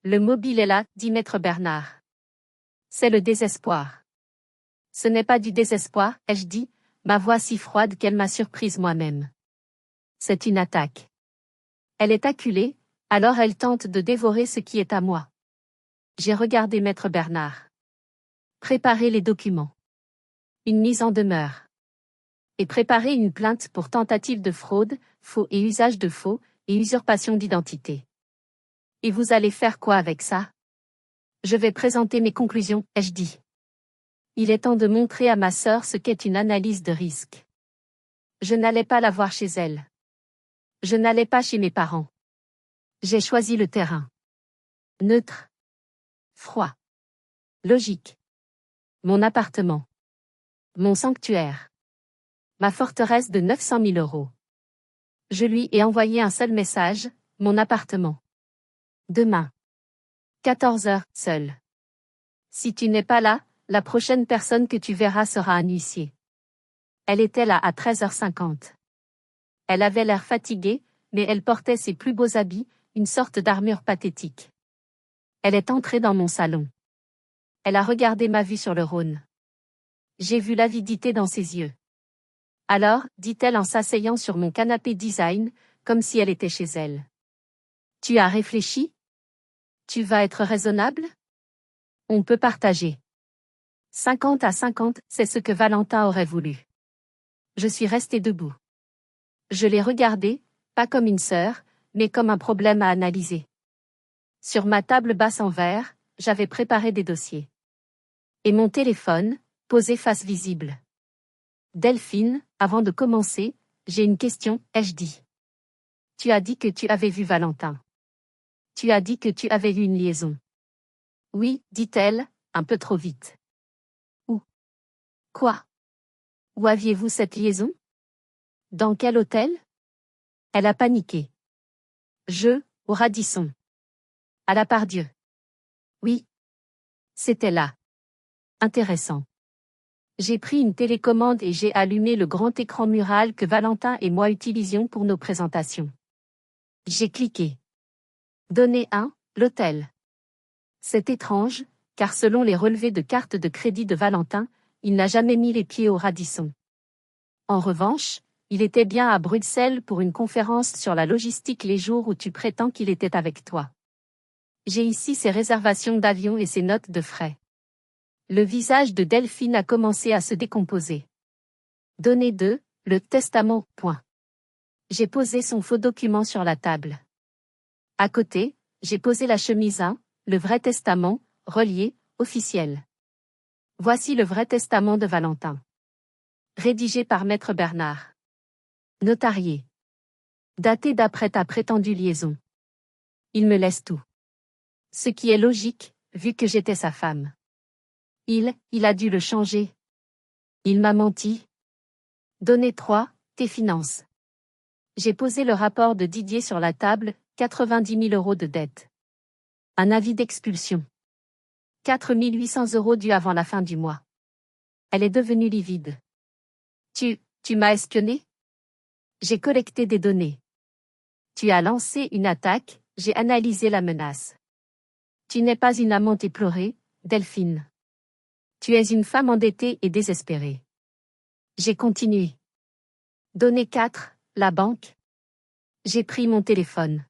Le mobile est là, dit Maître Bernard. C'est le désespoir. Ce n'est pas du désespoir, ai-je dit, ma voix si froide qu'elle m'a surprise moi-même. C'est une attaque. Elle est acculée, alors elle tente de dévorer ce qui est à moi. J'ai regardé Maître Bernard. Préparer les documents. Une mise en demeure. Et préparer une plainte pour tentative de fraude, faux et usage de faux, et usurpation d'identité. Et vous allez faire quoi avec ça? Je vais présenter mes conclusions, ai-je dit. Il est temps de montrer à ma sœur ce qu'est une analyse de risque. Je n'allais pas la voir chez elle. Je n'allais pas chez mes parents. J'ai choisi le terrain. Neutre. Froid. Logique. Mon appartement. Mon sanctuaire. Ma forteresse de 900 000 €. Je lui ai envoyé un seul message, mon appartement. Demain. 14 h, seul. Si tu n'es pas là, la prochaine personne que tu verras sera un huissier. Elle était là à 13h50. Elle avait l'air fatiguée, mais elle portait ses plus beaux habits, une sorte d'armure pathétique. Elle est entrée dans mon salon. Elle a regardé ma vue sur le Rhône. J'ai vu l'avidité dans ses yeux. Alors, dit-elle en s'asseyant sur mon canapé design, comme si elle était chez elle. Tu as réfléchi? Tu vas être raisonnable? On peut partager. 50 à 50, c'est ce que Valentin aurait voulu. Je suis restée debout. Je l'ai regardé, pas comme une sœur, mais comme un problème à analyser. Sur ma table basse en verre, j'avais préparé des dossiers. Et mon téléphone, posé face visible. Delphine, avant de commencer, j'ai une question, ai-je dit. Tu as dit que tu avais vu Valentin. Tu as dit que tu avais eu une liaison. Oui, dit-elle, un peu trop vite. Où? Quoi? Où aviez-vous cette liaison? Dans quel hôtel? Elle a paniqué. Au Radisson. À la Pardieu. Oui. C'était là. Intéressant. J'ai pris une télécommande et j'ai allumé le grand écran mural que Valentin et moi utilisions pour nos présentations. J'ai cliqué. Donnée 1, l'hôtel. C'est étrange, car selon les relevés de carte de crédit de Valentin, il n'a jamais mis les pieds au Radisson. En revanche, il était bien à Bruxelles pour une conférence sur la logistique les jours où tu prétends qu'il était avec toi. J'ai ici ses réservations d'avion et ses notes de frais. Le visage de Delphine a commencé à se décomposer. Donnée 2, le testament, point. J'ai posé son faux document sur la table. À côté, j'ai posé la chemise 1, le vrai testament, relié, officiel. Voici le vrai testament de Valentin. Rédigé par Maître Bernard. Notarié. Daté d'après ta prétendue liaison. Il me laisse tout. Ce qui est logique, vu que j'étais sa femme. Il a dû le changer. Il m'a menti. Donnée 3, tes finances. J'ai posé le rapport de Didier sur la table, 90 000 € de dette. Un avis d'expulsion. 4 800 € dus avant la fin du mois. Elle est devenue livide. Tu m'as espionné? J'ai collecté des données. Tu as lancé une attaque, j'ai analysé la menace. Tu n'es pas une amante éplorée, Delphine. Tu es une femme endettée et désespérée. J'ai continué. Donnée 4, la banque. J'ai pris mon téléphone.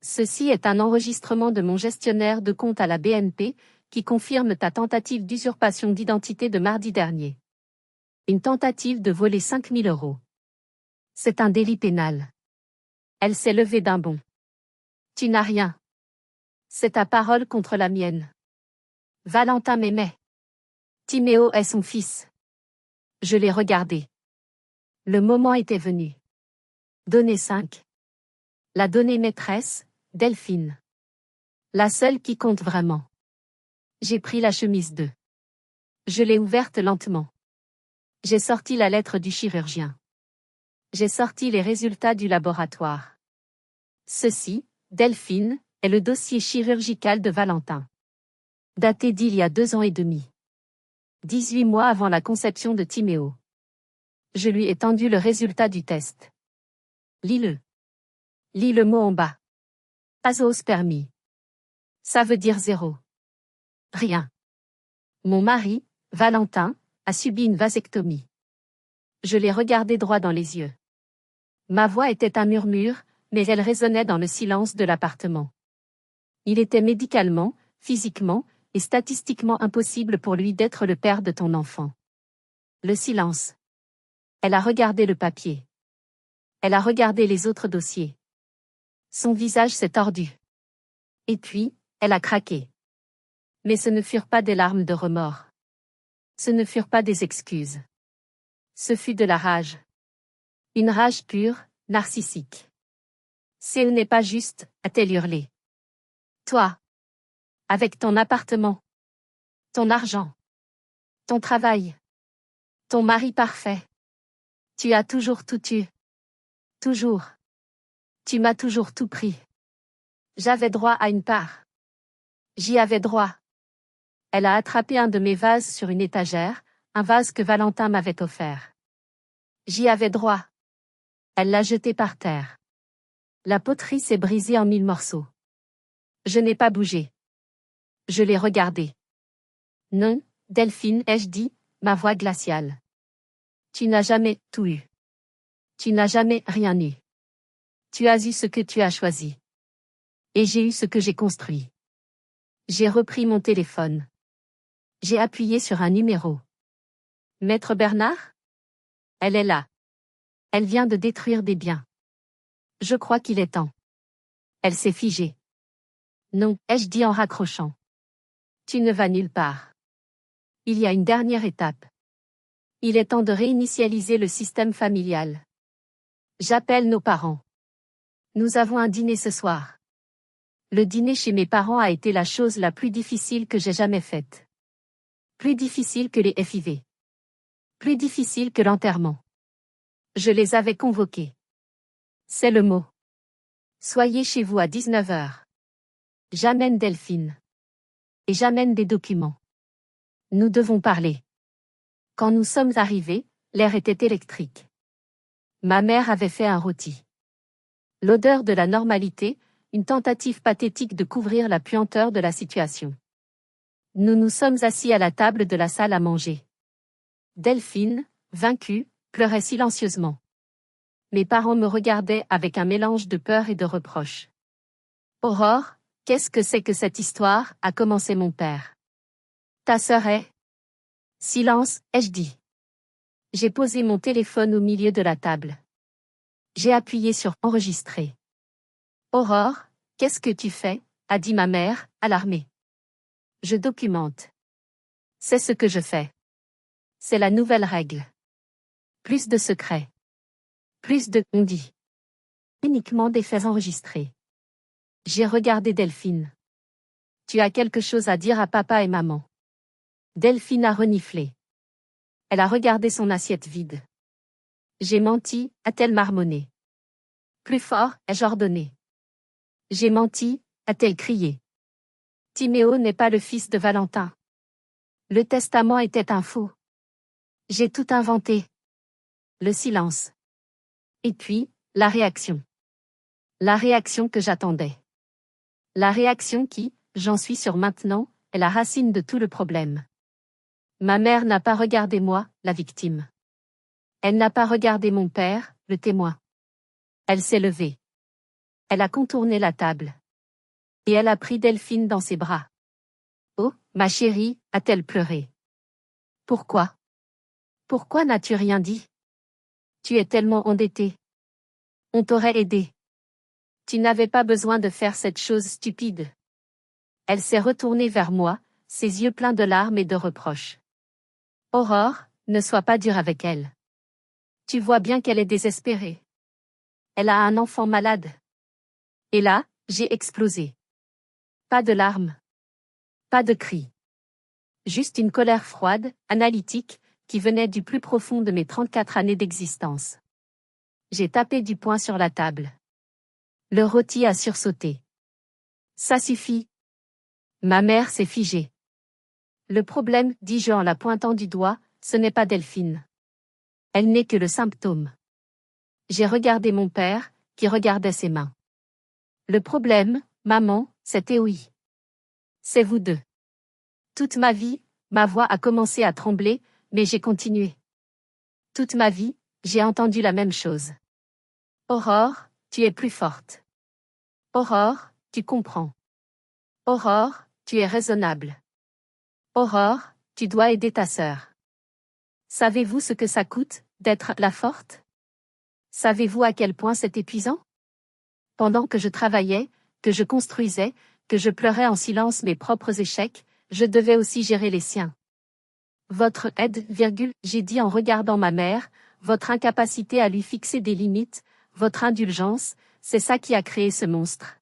Ceci est un enregistrement de mon gestionnaire de compte à la BNP, qui confirme ta tentative d'usurpation d'identité de mardi dernier. Une tentative de voler 5 000 €. C'est un délit pénal. Elle s'est levée d'un bond. Tu n'as rien. C'est ta parole contre la mienne. Valentin m'aimait. Timéo est son fils. Je l'ai regardé. Le moment était venu. Donnée 5. La donnée maîtresse, Delphine. La seule qui compte vraiment. J'ai pris la chemise 2. Je l'ai ouverte lentement. J'ai sorti la lettre du chirurgien. J'ai sorti les résultats du laboratoire. Ceci, Delphine, est le dossier chirurgical de Valentin. Daté d'il y a 2 ans et demi. 18 mois avant la conception de Timéo. Je lui ai tendu le résultat du test. Lis-le. Lis le mot en bas. Azoospermie. Ça veut dire 0. Rien. Mon mari, Valentin, a subi une vasectomie. Je l'ai regardé droit dans les yeux. Ma voix était un murmure, mais elle résonnait dans le silence de l'appartement. Il était médicalement, physiquement et statistiquement impossible pour lui d'être le père de ton enfant. Le silence. Elle a regardé le papier. Elle a regardé les autres dossiers. Son visage s'est tordu. Et puis, elle a craqué. Mais ce ne furent pas des larmes de remords. Ce ne furent pas des excuses. Ce fut de la rage. Une rage pure, narcissique. Ce n'est pas juste, a-t-elle hurlé. Toi. Avec ton appartement. Ton argent. Ton travail. Ton mari parfait. Tu as toujours tout eu. Toujours. Tu m'as toujours tout pris. J'avais droit à une part. J'y avais droit. Elle a attrapé un de mes vases sur une étagère, un vase que Valentin m'avait offert. J'y avais droit. Elle l'a jeté par terre. La poterie s'est brisée en 1000 morceaux. Je n'ai pas bougé. Je l'ai regardé. Non, Delphine, ai-je dit, ma voix glaciale. Tu n'as jamais tout eu. Tu n'as jamais rien eu. Tu as eu ce que tu as choisi. Et j'ai eu ce que j'ai construit. J'ai repris mon téléphone. J'ai appuyé sur un numéro. Maître Bernard? Elle est là. Elle vient de détruire des biens. Je crois qu'il est temps. Elle s'est figée. Non, ai-je dit en raccrochant. Tu ne vas nulle part. Il y a une dernière étape. Il est temps de réinitialiser le système familial. J'appelle nos parents. Nous avons un dîner ce soir. Le dîner chez mes parents a été la chose la plus difficile que j'ai jamais faite. Plus difficile que les FIV. Plus difficile que l'enterrement. Je les avais convoqués. C'est le mot. Soyez chez vous à 19 h. J'amène Delphine. Et j'amène des documents. Nous devons parler. Quand nous sommes arrivés, l'air était électrique. Ma mère avait fait un rôti. L'odeur de la normalité, une tentative pathétique de couvrir la puanteur de la situation. Nous nous sommes assis à la table de la salle à manger. Delphine, vaincue, pleurait silencieusement. Mes parents me regardaient avec un mélange de peur et de reproche. Aurore, qu'est-ce que c'est que cette histoire, a commencé mon père. Ta sœur est... Silence, ai-je dit. J'ai posé mon téléphone au milieu de la table. J'ai appuyé sur enregistrer. Aurore, qu'est-ce que tu fais, a dit ma mère, alarmée. Je documente. C'est ce que je fais. C'est la nouvelle règle. Plus de secrets. Plus de on dit. Uniquement des faits enregistrés. J'ai regardé Delphine. Tu as quelque chose à dire à papa et maman. Delphine a reniflé. Elle a regardé son assiette vide. J'ai menti, a-t-elle marmonné. Plus fort, ai-je ordonné. J'ai menti, a-t-elle crié. Timéo n'est pas le fils de Valentin. Le testament était un faux. J'ai tout inventé. Le silence. Et puis, la réaction. La réaction que j'attendais. La réaction qui, j'en suis sûre maintenant, est la racine de tout le problème. Ma mère n'a pas regardé moi, la victime. Elle n'a pas regardé mon père, le témoin. Elle s'est levée. Elle a contourné la table. Et elle a pris Delphine dans ses bras. Oh, ma chérie, a-t-elle pleuré. Pourquoi? Pourquoi n'as-tu rien dit? Tu es tellement endettée. On t'aurait aidé. Tu n'avais pas besoin de faire cette chose stupide. Elle s'est retournée vers moi, ses yeux pleins de larmes et de reproches. Aurore, ne sois pas dure avec elle. Tu vois bien qu'elle est désespérée. Elle a un enfant malade. Et là, j'ai explosé. Pas de larmes. Pas de cris. Juste une colère froide, analytique, qui venait du plus profond de mes 34 années d'existence. J'ai tapé du poing sur la table. Le rôti a sursauté. Ça suffit. Ma mère s'est figée. Le problème, dis-je en la pointant du doigt, ce n'est pas Delphine. Elle n'est que le symptôme. J'ai regardé mon père, qui regardait ses mains. Le problème, maman, c'était oui. C'est vous deux. Toute ma vie, ma voix a commencé à trembler, mais j'ai continué. Toute ma vie, j'ai entendu la même chose. Aurore, tu es plus forte. Aurore, tu comprends. Aurore, tu es raisonnable. Aurore, tu dois aider ta sœur. Savez-vous ce que ça coûte, d'être la forte? Savez-vous à quel point c'est épuisant? Pendant que je travaillais, que je construisais, que je pleurais en silence mes propres échecs, je devais aussi gérer les siens. Votre aide, j'ai dit en regardant ma mère, votre incapacité à lui fixer des limites, votre indulgence, c'est ça qui a créé ce monstre.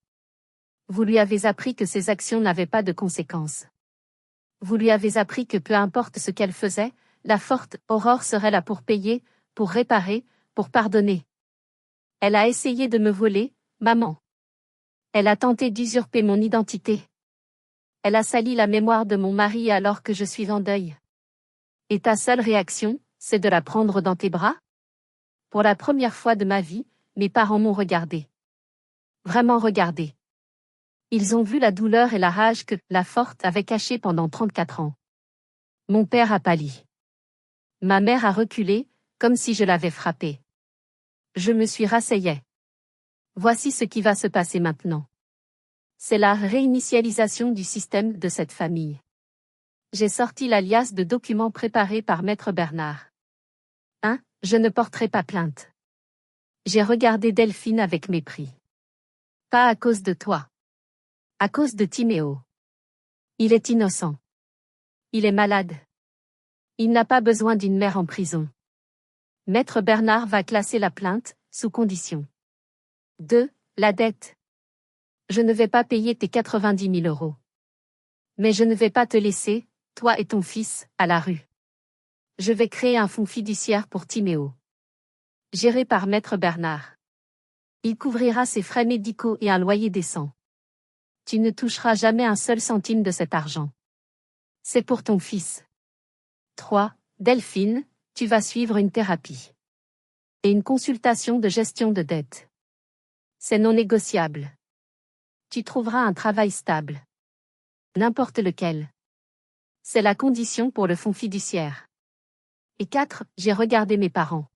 Vous lui avez appris que ses actions n'avaient pas de conséquences. Vous lui avez appris que peu importe ce qu'elle faisait, la forte Aurore serait là pour payer, pour réparer, pour pardonner. Elle a essayé de me voler, maman. Elle a tenté d'usurper mon identité. Elle a sali la mémoire de mon mari alors que je suis en deuil. Et ta seule réaction, c'est de la prendre dans tes bras? Pour la première fois de ma vie, mes parents m'ont regardé. Vraiment regardé. Ils ont vu la douleur et la rage que la forte avait cachée pendant 34 ans. Mon père a pâli. Ma mère a reculé, comme si je l'avais frappée. Je me suis rasseyée. Voici ce qui va se passer maintenant. C'est la réinitialisation du système de cette famille. J'ai sorti la liasse de documents préparés par Maître Bernard. 1. Je ne porterai pas plainte. J'ai regardé Delphine avec mépris. Pas à cause de toi. À cause de Timéo. Il est innocent. Il est malade. Il n'a pas besoin d'une mère en prison. Maître Bernard va classer la plainte, sous condition. 2. La dette. Je ne vais pas payer tes 90 000 euros. Mais je ne vais pas te laisser, toi et ton fils, à la rue. Je vais créer un fonds fiduciaire pour Timéo. Géré par Maître Bernard. Il couvrira ses frais médicaux et un loyer décent. Tu ne toucheras jamais un seul centime de cet argent. C'est pour ton fils. 3. Delphine, tu vas suivre une thérapie. Et une consultation de gestion de dette. C'est non négociable. Tu trouveras un travail stable. N'importe lequel. C'est la condition pour le fonds fiduciaire. Et 4. J'ai regardé mes parents.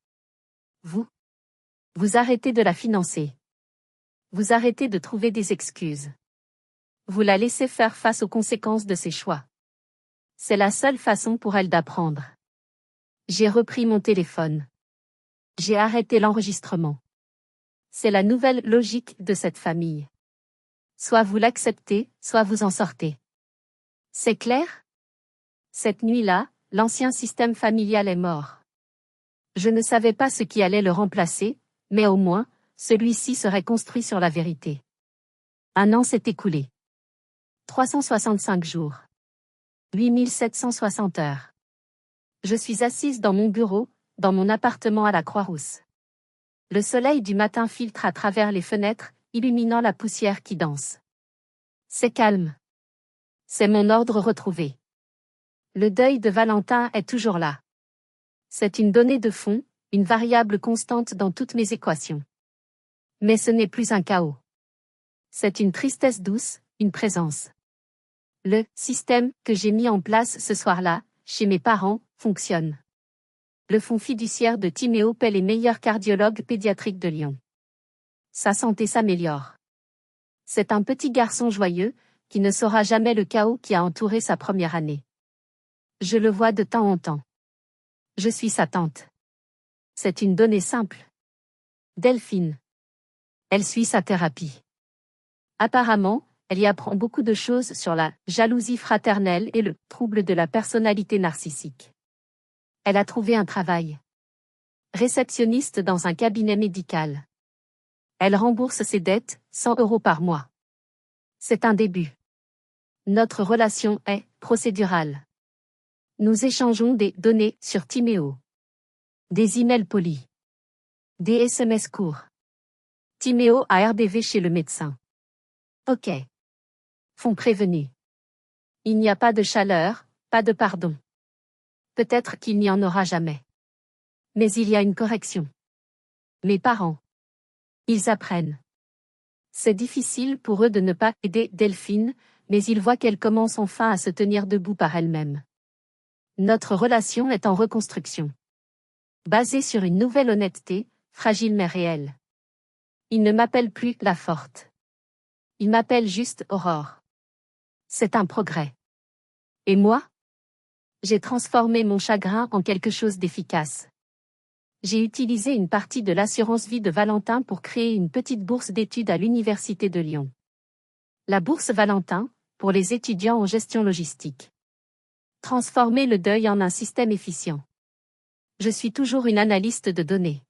Vous arrêtez de la financer. Vous arrêtez de trouver des excuses. Vous la laissez faire face aux conséquences de ses choix. C'est la seule façon pour elle d'apprendre. J'ai repris mon téléphone. J'ai arrêté l'enregistrement. C'est la nouvelle logique de cette famille. Soit vous l'acceptez, soit vous en sortez. C'est clair? Cette nuit-là, l'ancien système familial est mort. Je ne savais pas ce qui allait le remplacer, mais au moins, celui-ci serait construit sur la vérité. 1 an s'est écoulé. 365 jours. 8760 heures. Je suis assise dans mon bureau, dans mon appartement à la Croix-Rousse. Le soleil du matin filtre à travers les fenêtres, illuminant la poussière qui danse. C'est calme. C'est mon ordre retrouvé. Le deuil de Valentin est toujours là. C'est une donnée de fond, une variable constante dans toutes mes équations. Mais ce n'est plus un chaos. C'est une tristesse douce, une présence. Le système que j'ai mis en place ce soir-là, chez mes parents, fonctionne. Le fonds fiduciaire de Timéo paie les meilleurs cardiologues pédiatriques de Lyon. Sa santé s'améliore. C'est un petit garçon joyeux, qui ne saura jamais le chaos qui a entouré sa première année. Je le vois de temps en temps. Je suis sa tante. C'est une donnée simple. Delphine. Elle suit sa thérapie. Apparemment, elle y apprend beaucoup de choses sur la jalousie fraternelle et le trouble de la personnalité narcissique. Elle a trouvé un travail. Réceptionniste dans un cabinet médical. Elle rembourse ses dettes, 100 € par mois. C'est un début. Notre relation est procédurale. Nous échangeons des données sur Timéo. Des emails polis. Des SMS courts. Timéo a RDV chez le médecin. OK. Fonds prévenu. Il n'y a pas de chaleur, pas de pardon. Peut-être qu'il n'y en aura jamais. Mais il y a une correction. Mes parents. Ils apprennent. C'est difficile pour eux de ne pas aider Delphine, mais ils voient qu'elle commence enfin à se tenir debout par elle-même. Notre relation est en reconstruction. Basée sur une nouvelle honnêteté, fragile mais réelle. Il ne m'appelle plus la forte. Il m'appelle juste Aurore. C'est un progrès. Et moi? J'ai transformé mon chagrin en quelque chose d'efficace. J'ai utilisé une partie de l'assurance vie de Valentin pour créer une petite bourse d'études à l'Université de Lyon. La bourse Valentin, pour les étudiants en gestion logistique. Transformer le deuil en un système efficient. Je suis toujours une analyste de données.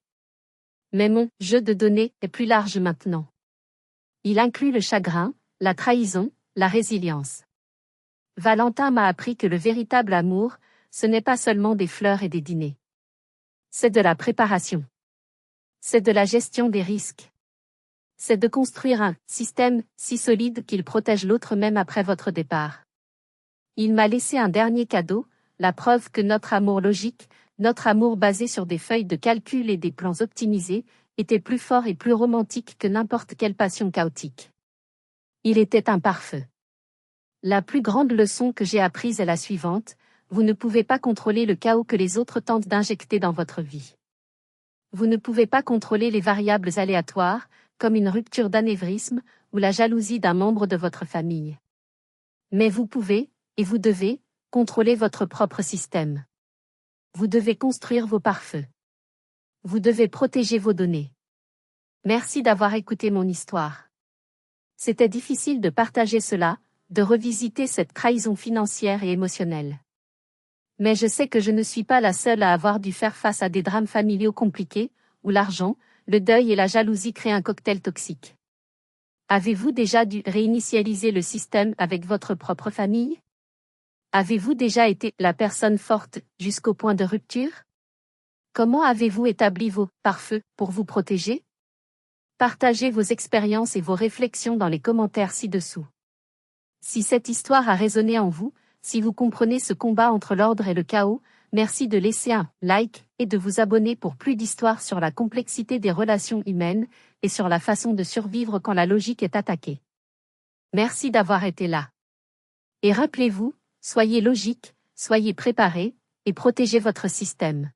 Mais mon jeu de données est plus large maintenant. Il inclut le chagrin, la trahison, la résilience. Valentin m'a appris que le véritable amour, ce n'est pas seulement des fleurs et des dîners. C'est de la préparation. C'est de la gestion des risques. C'est de construire un système si solide qu'il protège l'autre même après votre départ. Il m'a laissé un dernier cadeau, la preuve que notre amour logique, notre amour basé sur des feuilles de calcul et des plans optimisés, était plus fort et plus romantique que n'importe quelle passion chaotique. Il était un pare-feu. La plus grande leçon que j'ai apprise est la suivante: vous ne pouvez pas contrôler le chaos que les autres tentent d'injecter dans votre vie. Vous ne pouvez pas contrôler les variables aléatoires, comme une rupture d'anévrisme, ou la jalousie d'un membre de votre famille. Mais vous pouvez, et vous devez, contrôler votre propre système. Vous devez construire vos pare-feux. Vous devez protéger vos données. Merci d'avoir écouté mon histoire. C'était difficile de partager cela, de revisiter cette trahison financière et émotionnelle. Mais je sais que je ne suis pas la seule à avoir dû faire face à des drames familiaux compliqués, où l'argent, le deuil et la jalousie créent un cocktail toxique. Avez-vous déjà dû réinitialiser le système avec votre propre famille? Avez-vous déjà été la personne forte jusqu'au point de rupture? Comment avez-vous établi vos pare-feux pour vous protéger? Partagez vos expériences et vos réflexions dans les commentaires ci-dessous. Si cette histoire a résonné en vous, si vous comprenez ce combat entre l'ordre et le chaos, merci de laisser un like et de vous abonner pour plus d'histoires sur la complexité des relations humaines et sur la façon de survivre quand la logique est attaquée. Merci d'avoir été là. Et rappelez-vous, soyez logique, soyez préparés, et protégez votre système.